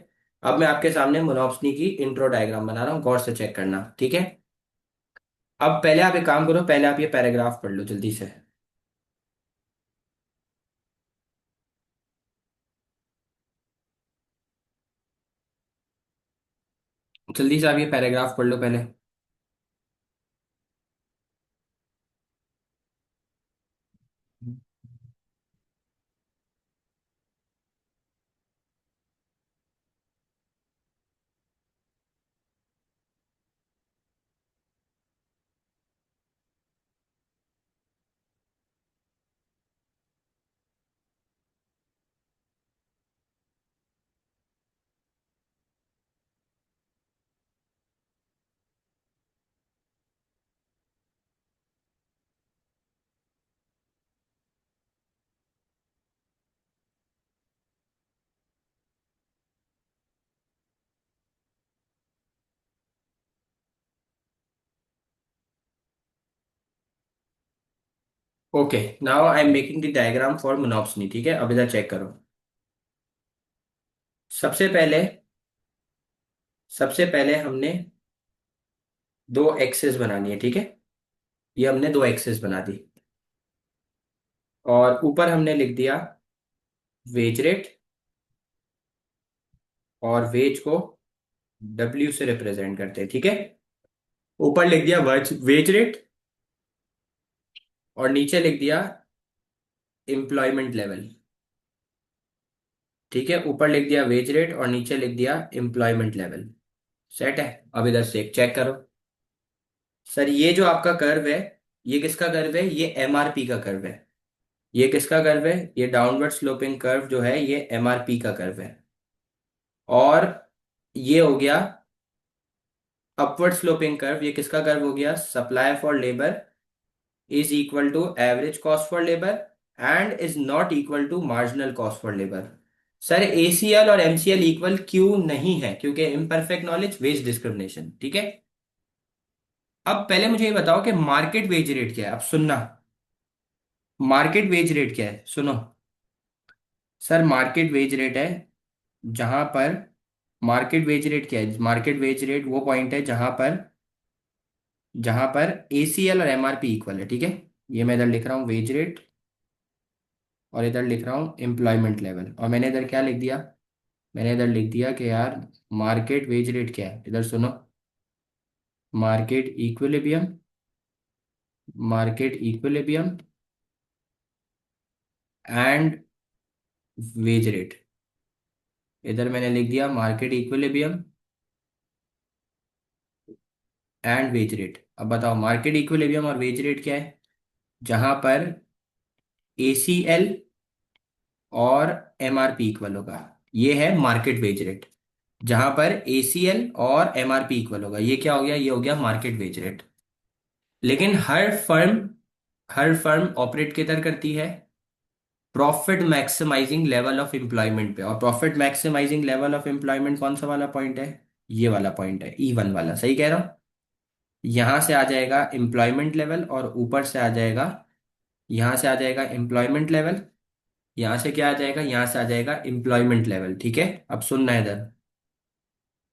अब मैं आपके सामने मोनोप्सनी की इंट्रो डायग्राम बना रहा हूँ, गौर से चेक करना। ठीक है। अब पहले आप एक काम करो, पहले आप ये पैराग्राफ पढ़ लो जल्दी से। जल्दी से आप ये पैराग्राफ पढ़ लो पहले। Okay, now I am making the diagram for monopsony. ठीक है, अब इधर चेक करो। सबसे पहले सबसे पहले हमने दो एक्सेस बनानी है। ठीक है, ये हमने दो एक्सेस बना दी, और ऊपर हमने लिख दिया वेज रेट, और वेज को डब्ल्यू से रिप्रेजेंट करते हैं। ठीक है, ऊपर लिख दिया वेज वेज रेट, और नीचे लिख दिया एम्प्लॉयमेंट लेवल। ठीक है, ऊपर लिख दिया वेज रेट और नीचे लिख दिया एम्प्लॉयमेंट लेवल। सेट है। अब इधर से चेक करो। सर ये जो आपका कर्व है, ये किसका कर्व है? ये एमआरपी का कर्व है। ये किसका कर्व है? ये डाउनवर्ड स्लोपिंग कर्व जो है, ये एमआरपी का कर्व है। और ये हो गया अपवर्ड स्लोपिंग कर्व। ये किसका कर्व हो गया? Supply for labour is equal to average cost for labour and is not equal to marginal cost for labour. Sir ACL और एमसीएल इक्वल क्यों नहीं है? क्योंकि इम्परफेक्ट नॉलेज, वेज डिस्क्रिमिनेशन। ठीक है, अब पहले मुझे ये बताओ कि मार्केट वेज रेट क्या है। अब सुनना, मार्केट वेज रेट क्या है, सुनो। सर मार्केट वेज रेट है जहां पर, मार्केट वेज रेट क्या है? मार्केट वेज रेट वो पॉइंट है जहां पर एसीएल और एमआरपी इक्वल है। ठीक है, ये मैं इधर लिख रहा हूँ वेज रेट, और इधर लिख रहा हूँ एम्प्लॉयमेंट लेवल, और मैंने इधर क्या लिख दिया? मैंने इधर लिख दिया कि यार मार्केट वेज रेट क्या है। इधर सुनो, market equilibrium, market equilibrium and wage rate. इधर मैंने लिख दिया market equilibrium and veg rate. अब बताओ मार्केट इक्विलिब्रियम और वेज रेट क्या है? जहां पर एसीएल और एमआरपी इक्वल होगा, ये है मार्केट वेज रेट। जहां पर एसीएल और एमआरपी इक्वल होगा, ये क्या हो गया? ये हो गया मार्केट वेज रेट। लेकिन हर फर्म ऑपरेट किधर करती है? Profit maximising level of employment पे। और profit maximising level of employment कौन सा वाला पॉइंट है? ये वाला पॉइंट है, E1 वाला। सही कह रहा हूं? यहां से आ जाएगा एम्प्लॉयमेंट लेवल, और ऊपर से आ जाएगा, यहां से आ जाएगा एम्प्लॉयमेंट लेवल, यहां से क्या आ जाएगा? यहां से आ जाएगा एम्प्लॉयमेंट लेवल। ठीक है, अब सुनना है इधर,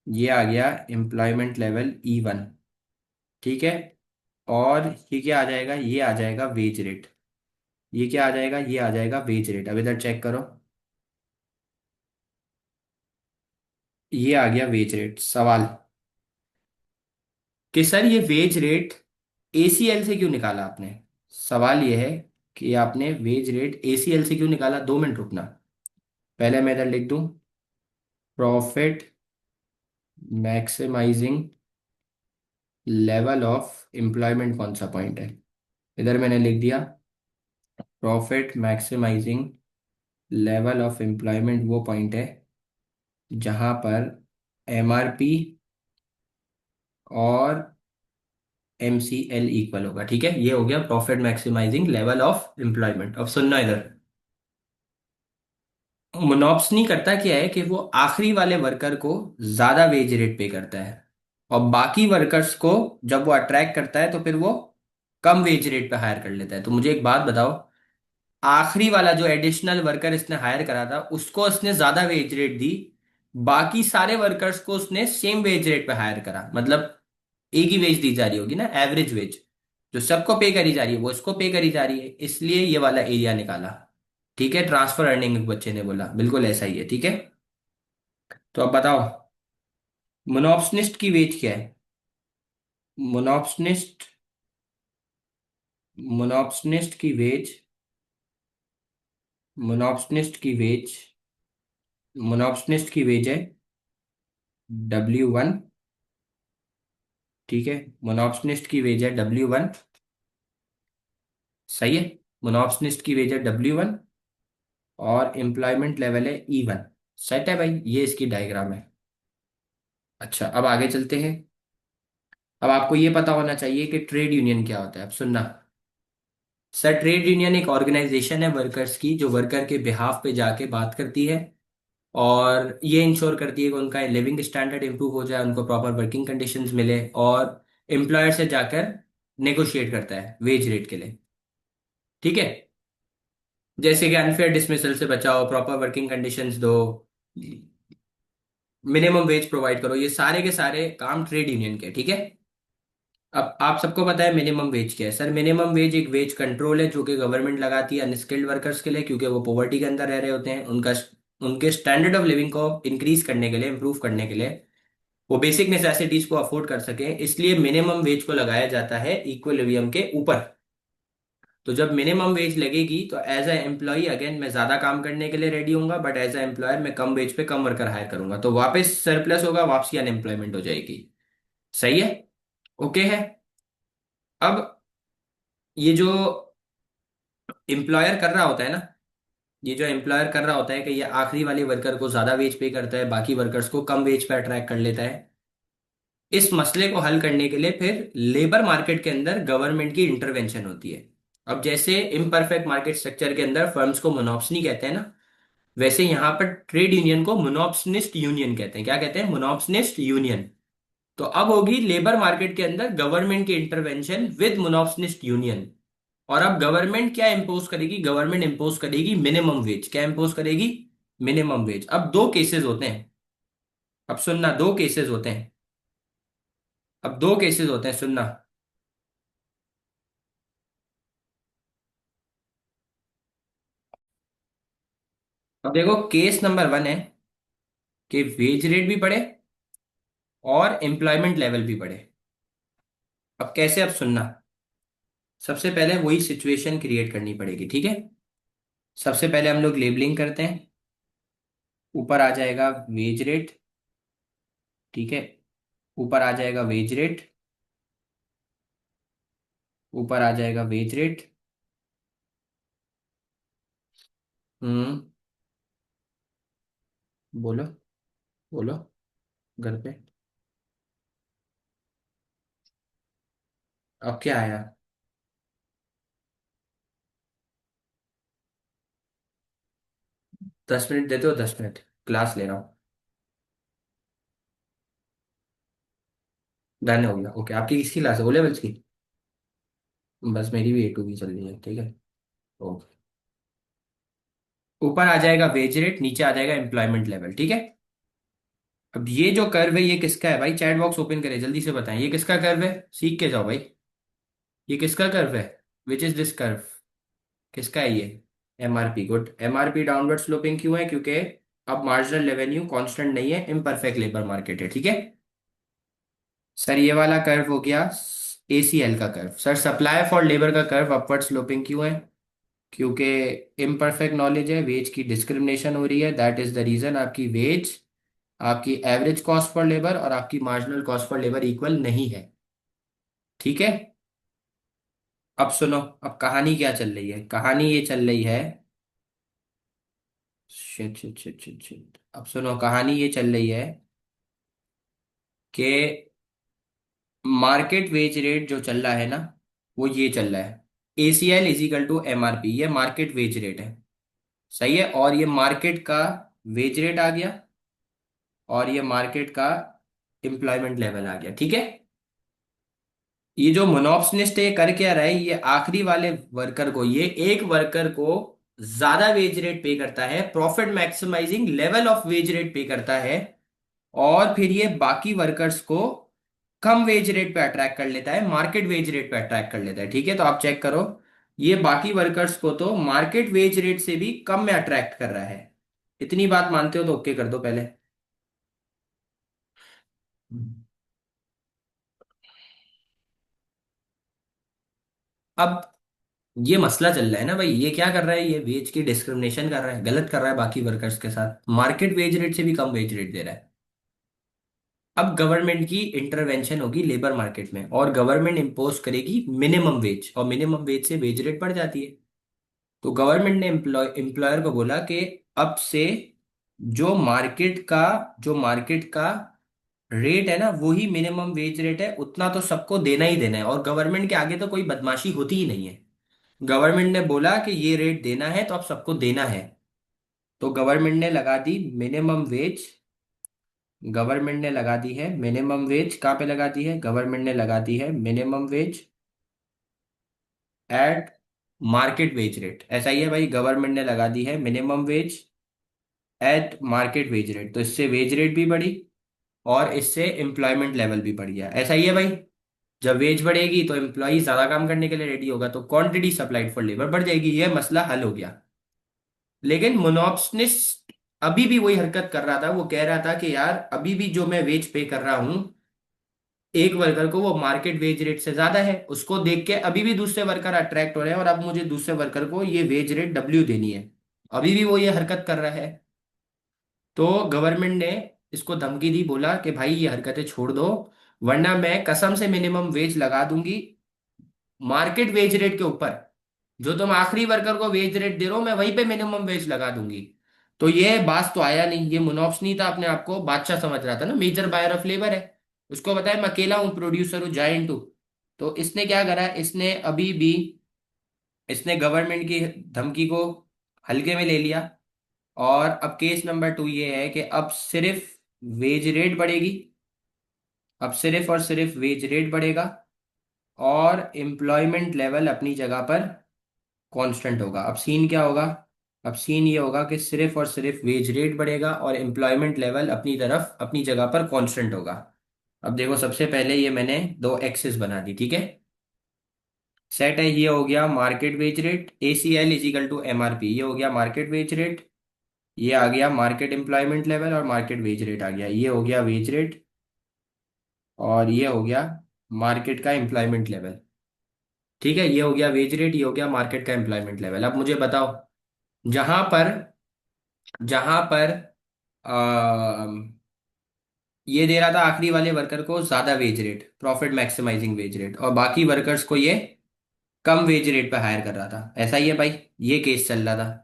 ये आ गया एम्प्लॉयमेंट लेवल E1। ठीक है, और ये क्या आ जाएगा? ये आ जाएगा वेज रेट। ये क्या आ जाएगा? ये आ जाएगा वेज रेट। अब इधर चेक करो, ये आ गया वेज रेट। सवाल कि सर ये वेज रेट एसीएल से क्यों निकाला आपने? सवाल ये है कि आपने वेज रेट एसीएल से क्यों निकाला। 2 मिनट रुकना, पहले मैं इधर लिख दूं profit maximising level of employment. कौन सा पॉइंट है? इधर मैंने लिख दिया profit maximising level of employment वो पॉइंट है जहां पर एमआरपी और एमसीएल इक्वल होगा। ठीक है, ये हो गया profit maximising level of employment. अब सुनना इधर, मोनोप्सनी करता क्या है कि वो आखिरी वाले वर्कर को ज्यादा वेज रेट पे करता है, और बाकी वर्कर्स को जब वो अट्रैक्ट करता है तो फिर वो कम वेज रेट पे हायर कर लेता है। तो मुझे एक बात बताओ, आखिरी वाला जो एडिशनल वर्कर इसने हायर करा था उसको इसने ज्यादा वेज रेट दी, बाकी सारे वर्कर्स को उसने सेम वेज रेट पे हायर करा, मतलब एक ही वेज दी जा रही होगी ना, एवरेज वेज जो सबको पे करी जा रही है वो इसको पे करी जा रही है, इसलिए ये वाला एरिया निकाला। ठीक है, ट्रांसफर अर्निंग बच्चे ने बोला, बिल्कुल ऐसा ही है। ठीक है, तो अब बताओ मोनोप्सनिस्ट की वेज क्या है? मोनोप्सनिस्ट मोनोप्सनिस्ट की वेज मोनोप्सनिस्ट की वेज मोनोप्सनिस्ट की वेज है W1। ठीक है, मोनोप्सनिस्ट की वेज है W1। सही है, मोनोप्सनिस्ट की वेज है W1, और एम्प्लॉयमेंट लेवल है E1। सेट है भाई, ये इसकी डायग्राम है। अच्छा, अब आगे चलते हैं। अब आपको ये पता होना चाहिए कि ट्रेड यूनियन क्या होता है। अब सुनना, सर ट्रेड यूनियन एक ऑर्गेनाइजेशन है वर्कर्स की, जो वर्कर के बिहाफ पे जाके बात करती है, और ये इंश्योर करती है कि उनका लिविंग स्टैंडर्ड इंप्रूव हो जाए, उनको प्रॉपर वर्किंग कंडीशंस मिले, और एम्प्लॉयर से जाकर नेगोशिएट करता है वेज रेट के लिए। ठीक है। जैसे कि अनफेयर डिसमिसल से बचाओ, प्रॉपर वर्किंग कंडीशंस दो, मिनिमम वेज प्रोवाइड करो, ये सारे के सारे काम ट्रेड यूनियन के, ठीक है। अब आप सबको पता है मिनिमम वेज क्या है। सर मिनिमम वेज एक वेज कंट्रोल है जो कि गवर्नमेंट लगाती है अनस्किल्ड वर्कर्स के लिए, क्योंकि वो पॉवर्टी के अंदर रह रहे होते हैं। उनके स्टैंडर्ड ऑफ लिविंग को इंक्रीज करने के लिए, इंप्रूव करने के लिए, वो बेसिक नेसेसिटीज को अफोर्ड कर सके, इसलिए मिनिमम वेज को लगाया जाता है इक्विलिब्रियम के ऊपर। तो जब मिनिमम वेज लगेगी तो एज अ एम्प्लॉय अगेन मैं ज्यादा काम करने के लिए रेडी हूंगा, बट एज अ एम्प्लॉयर मैं कम वेज पे कम वर्कर हायर करूंगा, तो वापस सरप्लस होगा, वापसी अनएम्प्लॉयमेंट हो जाएगी। सही है। ओके है। अब ये जो एम्प्लॉयर कर रहा होता है ना, ये जो एम्प्लॉयर कर रहा होता है कि ये आखिरी वाले वर्कर को ज्यादा वेज पे करता है, बाकी वर्कर्स को कम वेज पे अट्रैक्ट कर लेता है। इस मसले को हल करने के लिए फिर लेबर मार्केट के अंदर गवर्नमेंट की इंटरवेंशन होती है। अब जैसे इम्परफेक्ट मार्केट स्ट्रक्चर के अंदर फर्म्स को मोनोप्सनी कहते हैं ना, वैसे यहां पर ट्रेड यूनियन को मोनोप्सनिस्ट यूनियन कहते हैं। क्या कहते हैं? मोनोप्सनिस्ट यूनियन। तो अब होगी लेबर मार्केट के अंदर गवर्नमेंट की इंटरवेंशन विद मोनोप्सनिस्ट यूनियन। और अब गवर्नमेंट क्या इंपोज करेगी? गवर्नमेंट इंपोज करेगी मिनिमम वेज। क्या इंपोज करेगी? Minimum wage. अब दो केसेस होते हैं। अब सुनना, दो केसेस होते हैं। अब दो केसेस होते हैं, सुनना। अब देखो, केस नंबर वन है कि वेज रेट भी बढ़े और एम्प्लॉयमेंट लेवल भी बढ़े। अब कैसे? अब सुनना। सबसे पहले वही सिचुएशन क्रिएट करनी पड़ेगी, ठीक है। सबसे पहले हम लोग लेबलिंग करते हैं। ऊपर आ जाएगा वेज रेट, ठीक है। ऊपर आ जाएगा वेज रेट, ऊपर आ जाएगा वेज रेट। हम्म। बोलो, बोलो। घर पे। अब क्या आया? 10 मिनट देते हो? 10 मिनट क्लास ले रहा हूँ। डन हो गया। ओके, आपकी किसकी क्लास है? ओ लेवल्स की? बस मेरी भी A2 की चल रही है, ठीक है। ओके। ऊपर आ जाएगा वेज रेट, नीचे आ जाएगा एम्प्लॉयमेंट लेवल, ठीक है। अब ये जो कर्व है ये किसका है भाई? चैट बॉक्स ओपन करें, जल्दी से बताएं ये किसका कर्व है, सीख के जाओ भाई। ये किसका कर्व है? Which is this curve? किसका है ये? MRP। Good. MRP downward sloping क्यों है? क्योंकि अब मार्जिनल रेवेन्यू कांस्टेंट नहीं है, इम्परफेक्ट लेबर मार्केट है, ठीक है। सर ये वाला कर्व हो गया ACL का curve. Sir supply for labour का कर्व अपवर्ड स्लोपिंग क्यों है? क्योंकि इम्परफेक्ट नॉलेज है, वेज की डिस्क्रिमिनेशन हो रही है, दैट इज द रीजन आपकी वेज, आपकी एवरेज कॉस्ट फॉर लेबर और आपकी marginal cost for labour equal नहीं है, ठीक है। अब सुनो, अब कहानी क्या चल रही है? कहानी ये चल रही है, shit shit shit shit shit, अब सुनो, कहानी ये चल रही है कि मार्केट वेज रेट जो चल रहा है ना, वो ये चल रहा है, ACL is equal to MRP। ये मार्केट वेज रेट है, सही है। और ये मार्केट का वेज रेट आ गया, और ये मार्केट का एम्प्लॉयमेंट लेवल आ गया, ठीक है। ये जो मोनोप्सनिस्ट है ये कर क्या रहा है? ये आखिरी वाले वर्कर को, ये एक वर्कर को ज्यादा वेज रेट पे करता है, profit maximising level of wage rate पे करता है, और फिर ये बाकी वर्कर्स को कम वेज रेट पे अट्रैक्ट कर लेता है, मार्केट वेज रेट पे अट्रैक्ट कर लेता है, ठीक है। तो आप चेक करो, ये बाकी वर्कर्स को तो मार्केट वेज रेट से भी कम में अट्रैक्ट कर रहा है। इतनी बात मानते हो तो ओके कर दो पहले। अब ये मसला चल रहा है ना भाई, ये क्या कर रहा है? ये वेज की डिस्क्रिमिनेशन कर रहा है, गलत कर रहा है बाकी वर्कर्स के साथ, मार्केट वेज रेट से भी कम वेज रेट दे रहा है। अब गवर्नमेंट की इंटरवेंशन होगी लेबर मार्केट में, और गवर्नमेंट इंपोज करेगी मिनिमम वेज, और मिनिमम वेज से वेज रेट बढ़ जाती है। तो गवर्नमेंट ने एम्प्लॉयर को बोला कि अब से जो मार्केट का रेट है ना, वही मिनिमम वेज रेट है, उतना तो सबको देना ही देना है, और गवर्नमेंट के आगे तो कोई बदमाशी होती ही नहीं है। गवर्नमेंट ने बोला कि ये रेट देना है तो अब सबको देना है। तो गवर्नमेंट ने लगा दी मिनिमम वेज, गवर्नमेंट ने लगा दी है मिनिमम वेज, कहाँ पे लगा दी है? गवर्नमेंट ने लगा दी है minimum wage eight market wage rate, ऐसा ही है भाई, गवर्नमेंट ने लगा दी है minimum wage eight market wage rate, तो इससे वेज रेट भी बढ़ी और इससे एम्प्लॉयमेंट लेवल भी बढ़ गया, ऐसा ही है भाई। जब वेज बढ़ेगी तो एम्प्लॉय ज्यादा काम करने के लिए रेडी होगा, तो क्वांटिटी सप्लाइड फॉर लेबर बढ़ जाएगी, ये मसला हल हो गया। लेकिन मोनोप्सनिस्ट अभी भी वही हरकत कर रहा था, वो कह रहा था कि यार अभी भी जो मैं वेज पे कर रहा हूं एक वर्कर को, वो मार्केट वेज रेट से ज्यादा है, उसको देख के अभी भी दूसरे वर्कर अट्रैक्ट हो रहे हैं, और अब मुझे दूसरे वर्कर को ये वेज रेट डब्ल्यू देनी है। अभी भी वो ये हरकत कर रहा है। तो गवर्नमेंट ने इसको धमकी दी, बोला कि भाई ये हरकतें छोड़ दो, वरना मैं कसम से मिनिमम वेज लगा दूंगी मार्केट वेज रेट के ऊपर। जो तुम आखिरी वर्कर को वेज रेट दे रहे हो, मैं वहीं पे मिनिमम वेज लगा दूंगी। तो ये बात तो आया नहीं, ये मुनॉप्स नहीं था, अपने आप को बादशाह समझ रहा था ना, मेजर बायर ऑफ लेबर है। उसको बताया मैं अकेला हूं, प्रोड्यूसर हूं, जायंट हूं। तो इसने क्या करा, इसने अभी भी इसने गवर्नमेंट की धमकी को हल्के में ले लिया। और अब केस नंबर 2 ये है कि अब सिर्फ वेज रेट बढ़ेगी, अब सिर्फ और सिर्फ वेज रेट बढ़ेगा, और एम्प्लॉयमेंट लेवल अपनी जगह पर कांस्टेंट होगा। अब सीन क्या होगा, अब सीन ये होगा कि सिर्फ और सिर्फ वेज रेट बढ़ेगा और एम्प्लॉयमेंट लेवल अपनी तरफ अपनी जगह पर कांस्टेंट होगा। अब देखो, सबसे पहले ये मैंने दो एक्सिस बना दी, ठीक है। सेट है, ये हो गया market wage rate, ACL is equal to MRP, ये हो गया मार्केट वेज रेट। ये आ गया मार्केट एम्प्लॉयमेंट लेवल, और मार्केट वेज रेट आ गया, ये हो गया वेज रेट, और ये हो गया मार्केट का एम्प्लॉयमेंट लेवल। ठीक है, ये हो गया वेज रेट, ये हो गया मार्केट का एम्प्लॉयमेंट लेवल। अब मुझे बताओ, जहां पर जहां पर आ, ये दे रहा था आखिरी वाले वर्कर को ज्यादा wage rate, profit maximising wage rate, और बाकी वर्कर्स को ये कम वेज रेट पे हायर कर रहा था, ऐसा ही है भाई, ये केस चल रहा था।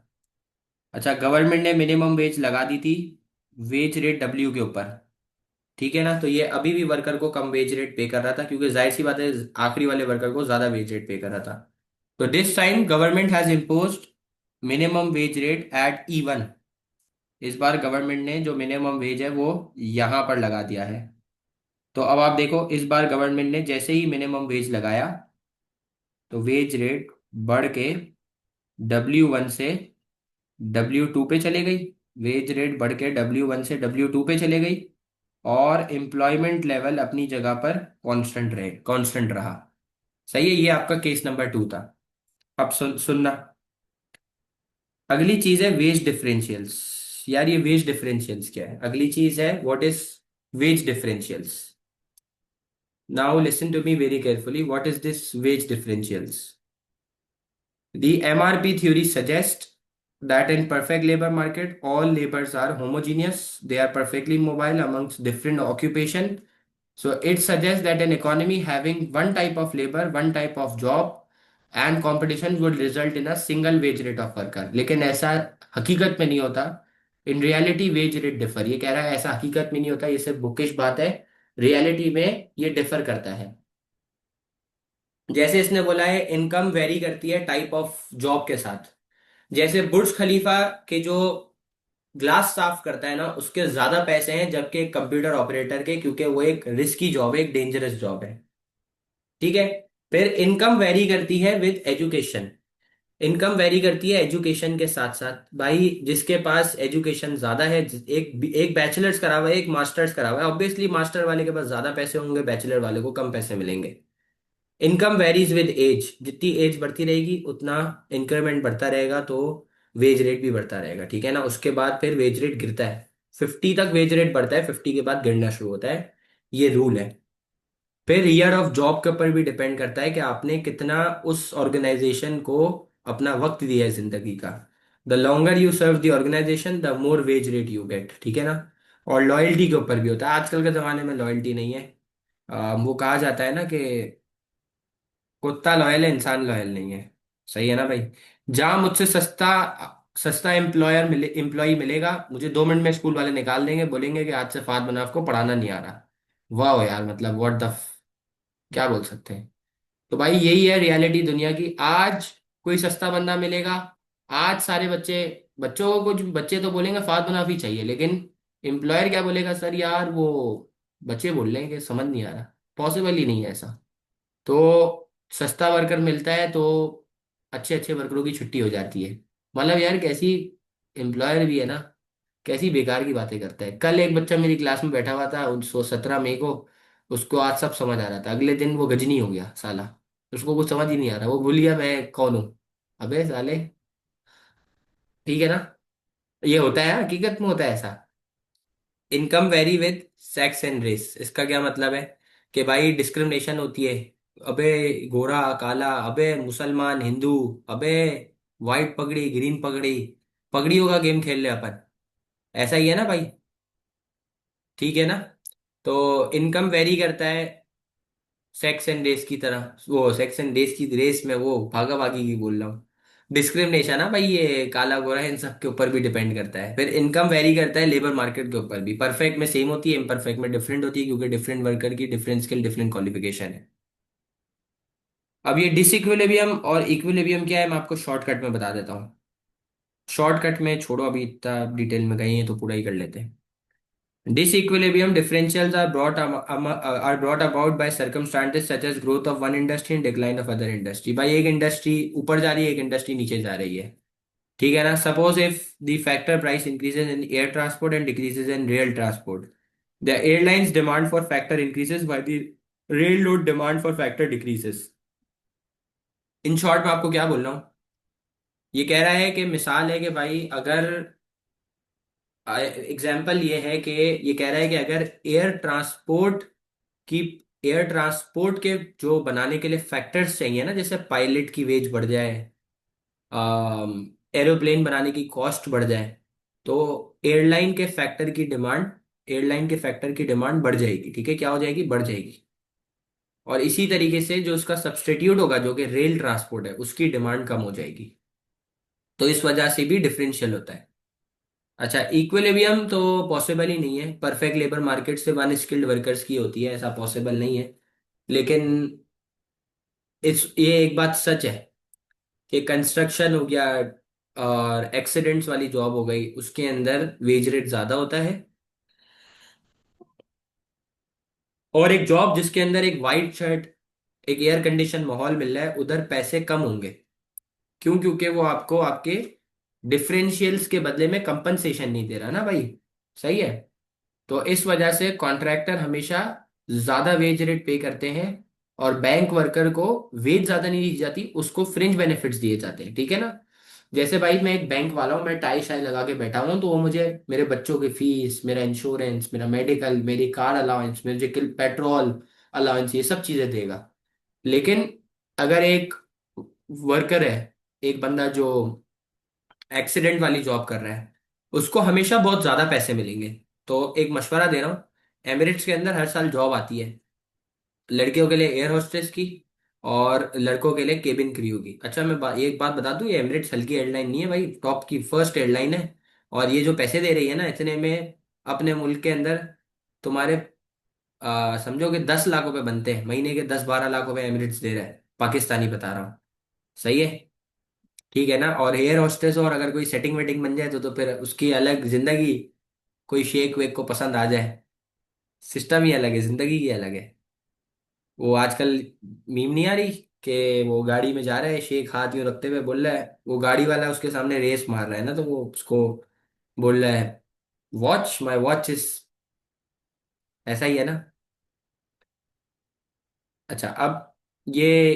अच्छा, गवर्नमेंट ने मिनिमम वेज लगा दी थी वेज रेट डब्ल्यू के ऊपर, ठीक है ना, तो ये अभी भी वर्कर को कम वेज रेट पे कर रहा था, क्योंकि जाहिर सी बात है आखिरी वाले वर्कर को ज्यादा वेज रेट पे कर रहा था। तो this time government has imposed minimum wage rate at E1। इस बार गवर्नमेंट ने जो मिनिमम वेज है वो यहां पर लगा दिया है। तो अब आप देखो, इस बार गवर्नमेंट ने जैसे ही मिनिमम वेज लगाया, तो वेज रेट बढ़ के W1 से W2 पे चले गई, वेज रेट बढ़ के W1 से W2 पे चले गई, और एम्प्लॉयमेंट लेवल अपनी जगह पर कांस्टेंट रहा। सही है, ये आपका केस नंबर 2 था। अब सुनना, अगली चीज है वेज डिफरेंशियल्स। यार ये वेज डिफरेंशियल्स क्या है, अगली चीज है what is wage differentials. Now listen to me very carefully, what is this wage differentials. The MRP theory suggests that in perfect labor market, all labors are homogeneous. They are perfectly mobile amongst different occupation. So it suggests that an economy having one type of labor, one type of job and competition would result in a single wage rate of worker. लेकिन ऐसा हकीकत में नहीं होता। In reality wage rate differ, ये कह रहा है ऐसा हकीकत में नहीं होता, ये सिर्फ बुकिश बात है। रियलिटी में ये डिफर करता है। जैसे इसने बोला है इनकम वेरी करती है टाइप ऑफ जॉब के साथ। जैसे बुर्ज खलीफा के जो ग्लास साफ करता है ना, उसके ज्यादा पैसे हैं, जबकि कंप्यूटर ऑपरेटर के, क्योंकि वो एक रिस्की जॉब है, एक डेंजरस जॉब है। ठीक है। फिर इनकम वेरी करती है विद एजुकेशन। इनकम वेरी करती है एजुकेशन के साथ साथ, भाई जिसके पास एजुकेशन ज्यादा है, एक एक बैचलर्स करा हुआ है, एक मास्टर्स करा हुआ है, ऑब्वियसली मास्टर वाले के पास ज्यादा पैसे होंगे, बैचलर वाले को कम पैसे मिलेंगे। इनकम वेरीज विद एज, जितनी एज बढ़ती रहेगी उतना इंक्रीमेंट बढ़ता रहेगा, तो वेज रेट भी बढ़ता रहेगा, ठीक है ना। उसके बाद फिर वेज रेट गिरता है, 50 तक वेज रेट बढ़ता है, 50 के बाद गिरना शुरू होता है, ये रूल है। फिर ईयर ऑफ जॉब के ऊपर भी डिपेंड करता है कि आपने कितना उस ऑर्गेनाइजेशन को अपना वक्त दिया है जिंदगी का। The longer you serve the organisation the more wage rate you get, ठीक है ना। और लॉयल्टी के ऊपर भी होता है, आजकल के जमाने में लॉयल्टी नहीं है। वो कहा जाता है ना कि कुत्ता लॉयल है, इंसान लॉयल नहीं है। सही है ना भाई। जहां मुझसे सस्ता सस्ता एम्प्लॉय मिलेगा, मुझे 2 मिनट में स्कूल वाले निकाल देंगे, बोलेंगे कि आज से फात मनाफ को पढ़ाना नहीं आ रहा। वाह यार, मतलब व्हाट द, क्या बोल सकते हैं। तो भाई यही है रियलिटी दुनिया की। आज कोई सस्ता बंदा मिलेगा, आज सारे बच्चों को, कुछ बच्चे तो बोलेंगे फात मनाफी चाहिए, लेकिन एम्प्लॉयर क्या बोलेगा, सर यार वो बच्चे बोल रहे हैं कि समझ नहीं आ रहा। पॉसिबल ही नहीं है ऐसा। तो सस्ता वर्कर मिलता है, तो अच्छे अच्छे वर्करों की छुट्टी हो जाती है। मतलब यार कैसी एम्प्लॉयर भी है ना, कैसी बेकार की बातें करता है। कल एक बच्चा मेरी क्लास में बैठा हुआ था, 17 मई को, उसको आज सब समझ आ रहा था, अगले दिन वो गजनी हो गया साला। उसको कुछ समझ ही नहीं आ रहा, वो भूल गया मैं कौन हूँ। अबे साले, ठीक है ना। ये होता है, हकीकत में होता है ऐसा। Income vary with sex and race, इसका क्या मतलब है कि भाई डिस्क्रिमिनेशन होती है। अबे गोरा काला, अबे मुसलमान हिंदू, अबे वाइट पगड़ी ग्रीन पगड़ी, पगड़ियों का गेम खेल ले अपन। ऐसा ही है ना भाई, ठीक है ना। तो इनकम वेरी करता है सेक्स एंड रेस की तरह, वो सेक्स एंड रेस की रेस में वो भागा भागी की बोल रहा हूँ। डिस्क्रिमिनेशन है भाई, ये काला गोरा इन सब के ऊपर भी डिपेंड करता है। फिर इनकम वेरी करता है लेबर मार्केट के ऊपर भी। परफेक्ट में सेम होती है, इम्परफेक्ट में डिफरेंट होती है, क्योंकि डिफरेंट वर्कर की डिफरेंट स्किल डिफरेंट क्वालिफिकेशन है। अब ये डिसइक्विलिब्रियम और इक्विलिब्रियम क्या है, मैं आपको शॉर्टकट में बता देता हूँ। शॉर्टकट में छोड़ो, अभी इतना डिटेल में गई है तो पूरा ही कर लेते हैं। Disequilibrium differentials are brought about by circumstances such as growth of one industry and decline of other industry. भाई एक इंडस्ट्री ऊपर जा रही है, एक इंडस्ट्री नीचे जा रही है, ठीक है ना। Suppose if the factor price increases in air transport and decreases in rail transport, the airlines demand for factor increases by the rail load demand for factor decreases. In short में आपको क्या बोल रहा हूँ, ये कह रहा है कि मिसाल है कि भाई अगर एग्जाम्पल ये है कि ये कह रहा है कि अगर की एयर ट्रांसपोर्ट के जो बनाने के लिए फैक्टर्स चाहिए ना, जैसे पायलट की वेज बढ़ जाए, एरोप्लेन बनाने की कॉस्ट बढ़ जाए, तो एयरलाइन के फैक्टर की डिमांड बढ़ जाएगी, ठीक है, क्या हो जाएगी, बढ़ जाएगी। और इसी तरीके से जो उसका सब्सटीट्यूट होगा जो कि रेल ट्रांसपोर्ट है, उसकी डिमांड कम हो जाएगी। तो इस वजह से भी डिफरेंशियल होता है। अच्छा, इक्विलिब्रियम तो पॉसिबल ही नहीं है, परफेक्ट लेबर मार्केट से वन स्किल्ड वर्कर्स की होती है, ऐसा पॉसिबल नहीं है। लेकिन इस ये एक बात सच है कि कंस्ट्रक्शन हो गया और एक्सीडेंट्स वाली जॉब हो गई, उसके अंदर वेज रेट ज्यादा होता है। और एक जॉब जिसके अंदर एक वाइट शर्ट, एक एयर कंडीशन माहौल मिल रहा है, उधर पैसे कम होंगे। क्यों? क्योंकि वो आपको आपके डिफरेंशियल्स के बदले में कंपनसेशन नहीं दे रहा ना भाई। सही है। तो इस वजह से कॉन्ट्रैक्टर हमेशा ज्यादा वेज रेट पे करते हैं, और बैंक वर्कर को वेज ज्यादा नहीं दी जाती, उसको फ्रिंज बेनिफिट्स दिए जाते हैं, ठीक है ना। जैसे भाई मैं एक बैंक वाला हूँ, मैं टाई शाई लगा के बैठा हूँ, तो वो मुझे मेरे बच्चों की फीस, मेरा इंश्योरेंस, मेरा मेडिकल, मेरी कार अलाउंस, मेरे पेट्रोल अलाउंस, ये सब चीजें देगा। लेकिन अगर एक वर्कर है, एक बंदा जो एक्सीडेंट वाली जॉब कर रहा है, उसको हमेशा बहुत ज्यादा पैसे मिलेंगे। तो एक मशवरा दे रहा हूँ, एमिरेट्स के अंदर हर साल जॉब आती है, लड़कियों के लिए एयर होस्टेस की, और लड़कों के लिए केबिन क्रू की। अच्छा मैं एक बात बता दूं, ये एमिरेट्स हल्की एयरलाइन नहीं है भाई, टॉप की फर्स्ट एयरलाइन है। और ये जो पैसे दे रही है ना, इतने में अपने मुल्क के अंदर तुम्हारे समझो कि 10 लाख रुपए बनते हैं महीने के, 10-12 लाख रुपए एमिरेट्स दे रहा है, पाकिस्तानी बता रहा हूँ। सही है, ठीक है ना। और एयर होस्टेस, और अगर कोई सेटिंग वेटिंग बन जाए तो फिर उसकी अलग जिंदगी, कोई शेख वेक को पसंद आ जाए, सिस्टम ही अलग है, जिंदगी ही अलग है। वो आजकल मीम नहीं आ रही कि वो गाड़ी में जा रहा है, शेख हाथ यूं रखते हुए बोल रहा है, वो गाड़ी वाला उसके सामने रेस मार रहा है ना, तो वो उसको बोल रहा है, वॉच माई वॉच इज, ऐसा ही है ना। अच्छा, अब ये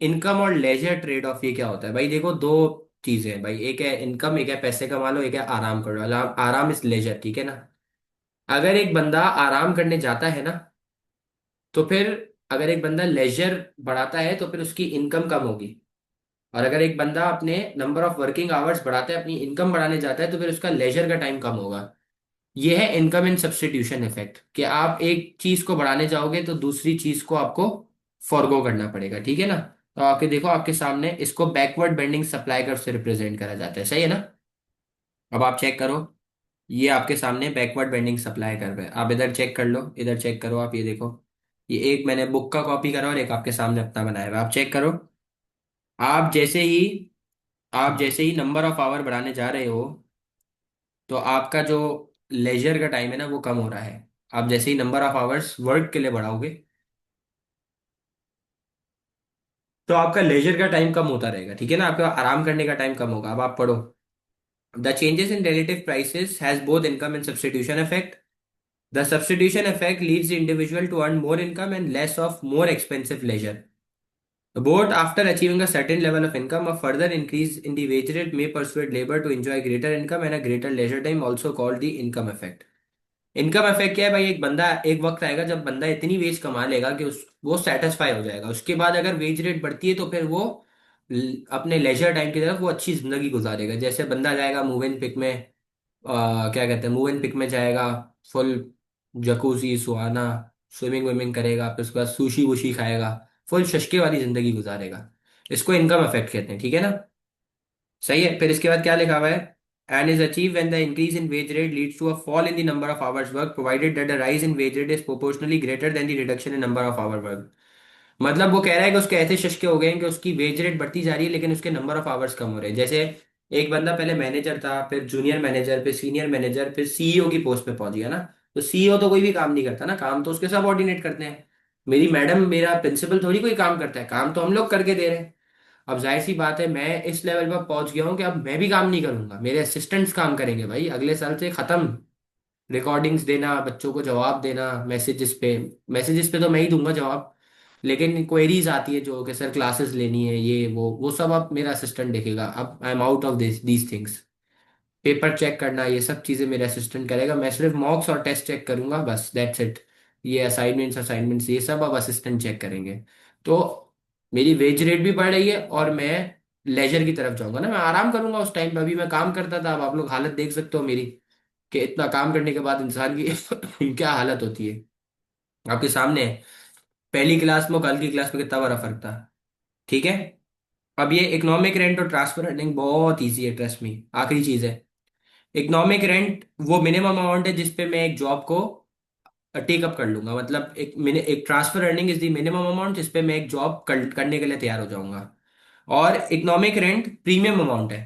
इनकम और लेजर ट्रेड ऑफ, ये क्या होता है भाई, देखो दो चीजें हैं भाई, एक है इनकम, एक है पैसे कमा लो, एक है आराम कर लो। आराम इज लेजर, ठीक है ना। अगर एक बंदा आराम करने जाता है ना, तो फिर अगर एक बंदा लेजर बढ़ाता है तो फिर उसकी इनकम कम होगी। और अगर एक बंदा अपने नंबर ऑफ वर्किंग आवर्स बढ़ाता है, अपनी इनकम बढ़ाने जाता है, तो फिर उसका लेजर का टाइम कम होगा। यह है इनकम इन सब्स्टिट्यूशन इफेक्ट, कि आप एक चीज को बढ़ाने जाओगे तो दूसरी चीज को आपको फॉरगो करना पड़ेगा, ठीक है ना। तो आपके देखो, आपके सामने इसको बैकवर्ड बेंडिंग सप्लाई कर्व से रिप्रेजेंट करा जाता है, सही है ना। अब आप चेक करो, ये आपके सामने बैकवर्ड बेंडिंग सप्लाई कर्व है। आप इधर चेक कर लो, इधर चेक करो, आप ये देखो, ये एक मैंने बुक का कॉपी करा और एक आपके सामने अपना बनाया हुआ है। आप चेक करो, आप जैसे ही आप जैसे ही नंबर ऑफ आवर बढ़ाने जा रहे हो, तो आपका जो लेजर का टाइम है ना, वो कम हो रहा है। आप जैसे ही नंबर ऑफ आवर्स वर्क के लिए बढ़ाओगे, तो आपका लेजर का टाइम कम होता रहेगा, ठीक है ना, आपका आराम करने का टाइम कम होगा। अब आप पढ़ो। The changes in relative prices has both income and substitution effect. The substitution effect leads the individual to earn more income and less of more expensive leisure. Both after achieving a certain level of income, a further increase in the wage rate may persuade labor to enjoy greater income and a greater leisure time, also called the income effect. Income effect क्या है भाई? एक बंदा, एक वक्त आएगा जब बंदा इतनी वेज कमा लेगा कि उस वो सेटिस्फाई हो जाएगा। उसके बाद अगर वेज रेट बढ़ती है तो फिर वो अपने लेजर टाइम की तरफ वो अच्छी जिंदगी गुजारेगा। जैसे बंदा जाएगा मूव इन पिक में, क्या कहते हैं, मूव एंड पिक में जाएगा, फुल जकूजी सुहाना, स्विमिंग विमिंग करेगा, फिर उसके बाद सुशी वुशी खाएगा, फुल शशके वाली जिंदगी गुजारेगा। इसको इनकम इफेक्ट कहते हैं, ठीक है ना। सही है। फिर इसके बाद क्या लिखा हुआ है? And is achieve when the increase in wage rate leads to a fall in the number of hours work provided that the rise in wage rate is proportionally greater than the reduction in number of hour work. मतलब वो कह रहा है कि उसके ऐसे शशके हो गए हैं कि उसकी वेज रेट बढ़ती जा रही है लेकिन उसके नंबर ऑफ आवर्स कम हो रहे हैं। जैसे एक बंदा पहले मैनेजर था, फिर जूनियर मैनेजर, फिर सीनियर मैनेजर, फिर सीईओ की पोस्ट पे पहुंच गया ना। तो सीईओ तो कोई भी काम नहीं करता ना, काम तो उसके सबऑर्डिनेट करते हैं। मेरी मैडम, मेरा प्रिंसिपल थोड़ी कोई काम करता है, काम तो हम लोग करके दे रहे हैं। अब जाहिर सी बात है, मैं इस लेवल पर पहुंच गया हूँ कि अब मैं भी काम नहीं करूंगा, मेरे असिस्टेंट्स काम करेंगे भाई, अगले साल से खत्म। रिकॉर्डिंग्स देना, बच्चों को जवाब देना मैसेजेस पे तो मैं ही दूंगा जवाब, लेकिन क्वेरीज आती है जो कि सर क्लासेस लेनी है, ये वो सब अब मेरा असिस्टेंट देखेगा। अब I am out of these things. Paper check करना, ये सब चीज़ें मेरे असिस्टेंट करेगा, मैं सिर्फ मॉक्स और टेस्ट चेक करूंगा, बस दैट्स इट। ये असाइनमेंट्स ये सब अब असिस्टेंट चेक करेंगे। तो मेरी वेज रेट भी बढ़ रही है और मैं लेजर की तरफ जाऊंगा ना, मैं आराम करूंगा। उस टाइम पे अभी मैं काम करता था, अब आप लोग हालत देख सकते हो मेरी, कि इतना काम करने के बाद इंसान की क्या हालत होती है। आपके सामने है, पहली क्लास में और कल की क्लास में कितना बड़ा फर्क था, ठीक है। अब ये इकोनॉमिक रेंट और ट्रांसफर अर्निंग बहुत ईजी है, ट्रस्ट मी। आखिरी चीज है, इकोनॉमिक रेंट वो मिनिमम अमाउंट है जिसपे मैं एक जॉब को टेक अप कर लूंगा। मतलब एक transfer earning is the minimum amount जिसपे मैं एक जॉब करने के लिए तैयार हो जाऊंगा। और इकोनॉमिक रेंट प्रीमियम अमाउंट है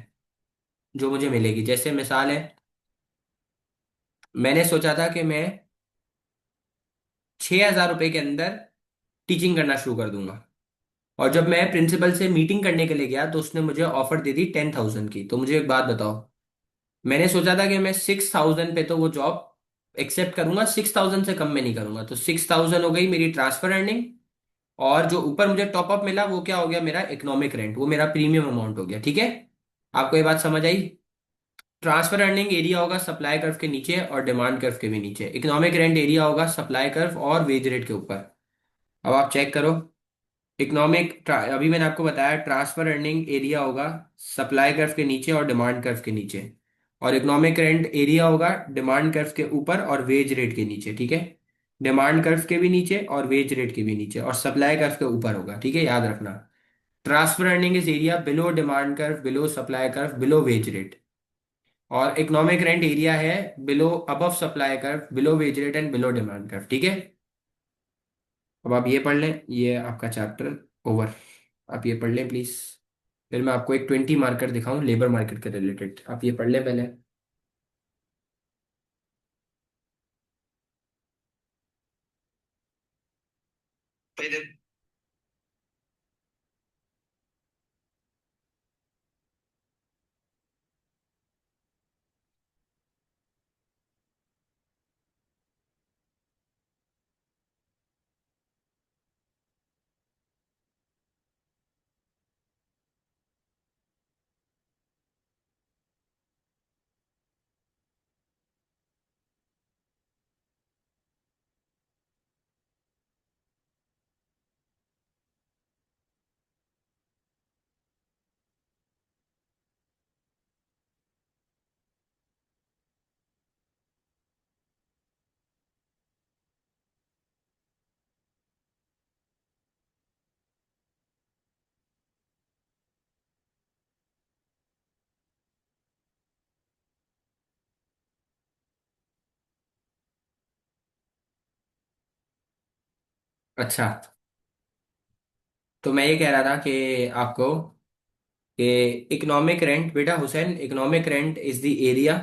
जो मुझे मिलेगी। जैसे मिसाल है, मैंने सोचा था कि मैं 6,000 रुपए के अंदर टीचिंग करना शुरू कर दूंगा, और जब मैं प्रिंसिपल से मीटिंग करने के लिए गया तो उसने मुझे ऑफर दे दी 10,000 की। तो मुझे एक बात बताओ, मैंने सोचा था कि मैं 6,000 पे तो वो जॉब एक्सेप्ट करूंगा, 6,000 से कम में नहीं करूंगा। तो 6,000 हो गई मेरी ट्रांसफर अर्निंग, और जो ऊपर मुझे टॉपअप मिला वो क्या हो गया? मेरा इकोनॉमिक रेंट, वो मेरा प्रीमियम अमाउंट हो गया, ठीक है। आपको ये बात समझ आई? ट्रांसफर अर्निंग एरिया होगा सप्लाई कर्व के नीचे और डिमांड कर्व के भी नीचे, इकोनॉमिक रेंट एरिया होगा सप्लाई कर्व और वेज रेट के ऊपर। अब आप चेक करो, अभी मैंने आपको बताया ट्रांसफर अर्निंग एरिया होगा सप्लाई कर्व के नीचे और डिमांड कर्व के नीचे, और इकोनॉमिक रेंट एरिया होगा डिमांड कर्व के ऊपर और वेज रेट के नीचे, ठीक है। डिमांड कर्व के भी नीचे और वेज रेट के भी नीचे, और सप्लाई कर्व के ऊपर होगा, ठीक है, याद रखना। Transfer earning is area below demand curve, below supply curve, below veg rate. और इकोनॉमिक रेंट एरिया है below above supply curve, below wage rate and below demand curve, ठीक है। अब आप ये पढ़ लें, ये आपका चैप्टर ओवर। आप ये पढ़ लें प्लीज, फिर मैं आपको एक 20 मार्कर दिखाऊं लेबर मार्केट के रिलेटेड, आप ये पढ़ लें पहले। अच्छा, तो मैं ये कह रहा था कि आपको, कि इकोनॉमिक रेंट बेटा Hussain, economic rent is the area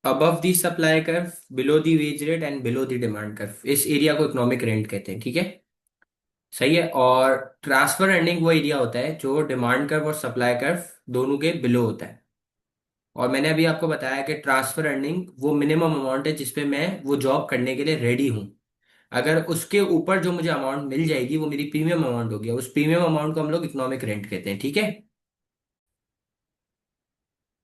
above the supply curve, below the wage rate and below the demand curve, इस एरिया को इकोनॉमिक रेंट कहते हैं, ठीक है। सही है। और ट्रांसफर अर्निंग वो एरिया होता है जो डिमांड कर्व और सप्लाई कर्व दोनों के बिलो होता है। और मैंने अभी आपको बताया कि ट्रांसफर अर्निंग वो मिनिमम अमाउंट है जिसपे मैं वो जॉब करने के लिए रेडी हूँ। अगर उसके ऊपर जो मुझे अमाउंट मिल जाएगी वो मेरी प्रीमियम अमाउंट होगी, उस प्रीमियम अमाउंट को हम लोग इकोनॉमिक रेंट कहते हैं, ठीक है।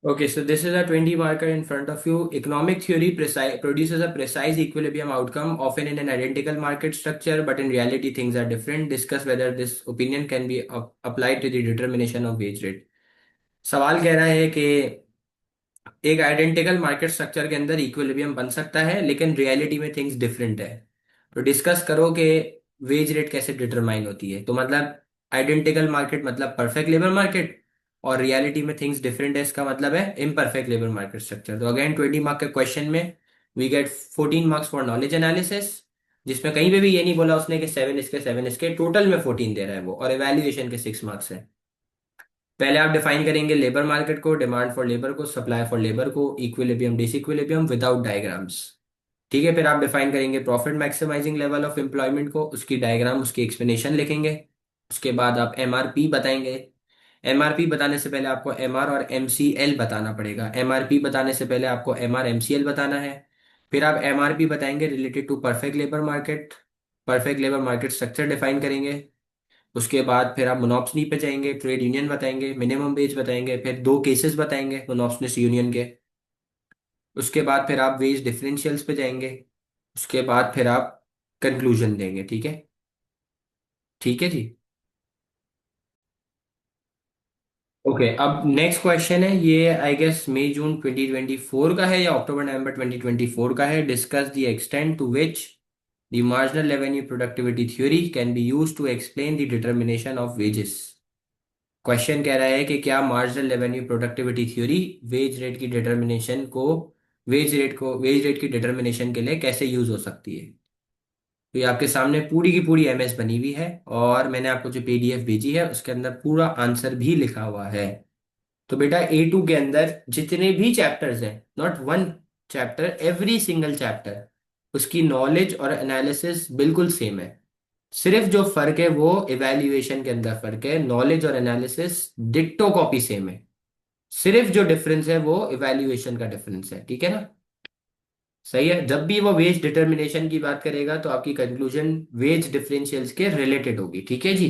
Okay, so this is a 20 marker in front of you. Economic theory produces a precise equilibrium outcome, often in an identical market structure, but in reality things are different. Discuss whether this opinion can be applied to the determination of wage rate. सवाल कह रहा है कि एक identical market structure के अंदर equilibrium बन सकता है लेकिन रियलिटी में थिंग्स डिफरेंट है। तो डिस्कस करो कि वेज रेट कैसे डिटरमाइन होती है। तो मतलब आइडेंटिकल मार्केट मतलब परफेक्ट लेबर मार्केट, और रियलिटी में थिंग्स डिफरेंट है इसका मतलब है इम्परफेक्ट लेबर मार्केट स्ट्रक्चर। तो अगेन 20 मार्क के क्वेश्चन में we get 14 marks for knowledge analysis, जिसमें कहीं पे भी ये नहीं बोला उसने कि 7 इसके टोटल में 14 दे रहा है वो, और एवेल्युएशन के 6 मार्क्स है। पहले आप डिफाइन करेंगे लेबर मार्केट को, डिमांड फॉर लेबर को, सप्लाई फॉर लेबर को, इक्विलिब्रियम डिसइक्विलिब्रियम विदाउट डायग्राम्स। ठीक है, फिर आप डिफाइन करेंगे profit maximising level of employment को, उसकी डायग्राम उसकी एक्सप्लेनेशन लिखेंगे। उसके बाद आप एमआरपी बताएंगे। एमआरपी बताने से पहले आपको एमआर और एमसीएल बताना पड़ेगा। एमआरपी बताने से पहले आपको एमआर एमसीएल बताना है। फिर आप एमआरपी बताएंगे related to perfect labour market, perfect labour market structure define करेंगे। उसके बाद फिर आप मोनोप्सनी पे जाएंगे, ट्रेड यूनियन बताएंगे, मिनिमम वेज बताएंगे, फिर दो केसेस बताएंगे मोनोप्सनिस्ट यूनियन के। उसके बाद फिर आप वेज डिफरेंशियल्स पे जाएंगे। उसके बाद फिर आप कंक्लूजन देंगे, ठीक है। ठीक है जी। ओके, अब नेक्स्ट क्वेश्चन है, ये आई गेस मई जून 2024 का है या अक्टूबर नवंबर 2024 का है। Discuss the extent to which the marginal revenue productivity theory can be used to explain the determination of wages. Question कह रहा है कि क्या marginal revenue productivity theory wage rate की डिटर्मिनेशन को, वेज रेट की डिटर्मिनेशन के लिए कैसे यूज हो सकती है। तो ये आपके सामने पूरी की पूरी एमएस बनी हुई है, और मैंने आपको जो पीडीएफ भेजी है उसके अंदर पूरा आंसर भी लिखा हुआ है। तो बेटा A2 के अंदर जितने भी चैप्टर्स हैं, not one chapter, every single chapter, उसकी नॉलेज और एनालिसिस बिल्कुल सेम है। सिर्फ जो फर्क है वो इवैल्यूएशन के अंदर फर्क है। नॉलेज और एनालिसिस डिट्टो कॉपी सेम है। सिर्फ जो डिफरेंस है वो इवैल्यूएशन का डिफरेंस है, ठीक है ना। सही है। जब भी वो वेज डिटर्मिनेशन की बात करेगा तो आपकी कंक्लूजन वेज डिफरेंशियल्स के रिलेटेड होगी, ठीक है जी।